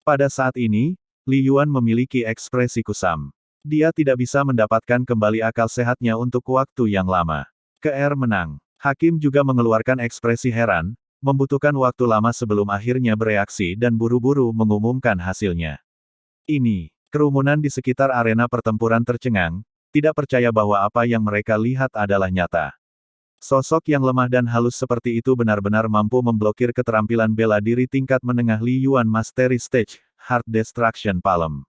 Pada saat ini, Li Yuan memiliki ekspresi kusam. Dia tidak bisa mendapatkan kembali akal sehatnya untuk waktu yang lama. KR menang. Hakim juga mengeluarkan ekspresi heran, membutuhkan waktu lama sebelum akhirnya bereaksi dan buru-buru mengumumkan hasilnya. Ini, kerumunan di sekitar arena pertempuran tercengang, tidak percaya bahwa apa yang mereka lihat adalah nyata. Sosok yang lemah dan halus seperti itu benar-benar mampu memblokir keterampilan bela diri tingkat menengah Li Yuan Mastery Stage, Heart Destruction Palm.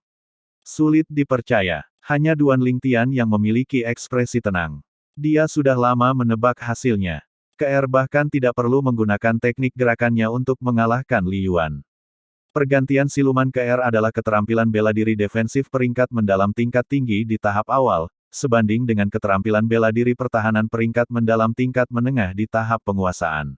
Sulit dipercaya, hanya Duan Lingtian yang memiliki ekspresi tenang. Dia sudah lama menebak hasilnya. KR bahkan tidak perlu menggunakan teknik gerakannya untuk mengalahkan Li Yuan. Pergantian siluman KR adalah keterampilan bela diri defensif peringkat mendalam tingkat tinggi di tahap awal, sebanding dengan keterampilan bela diri pertahanan peringkat mendalam tingkat menengah di tahap penguasaan.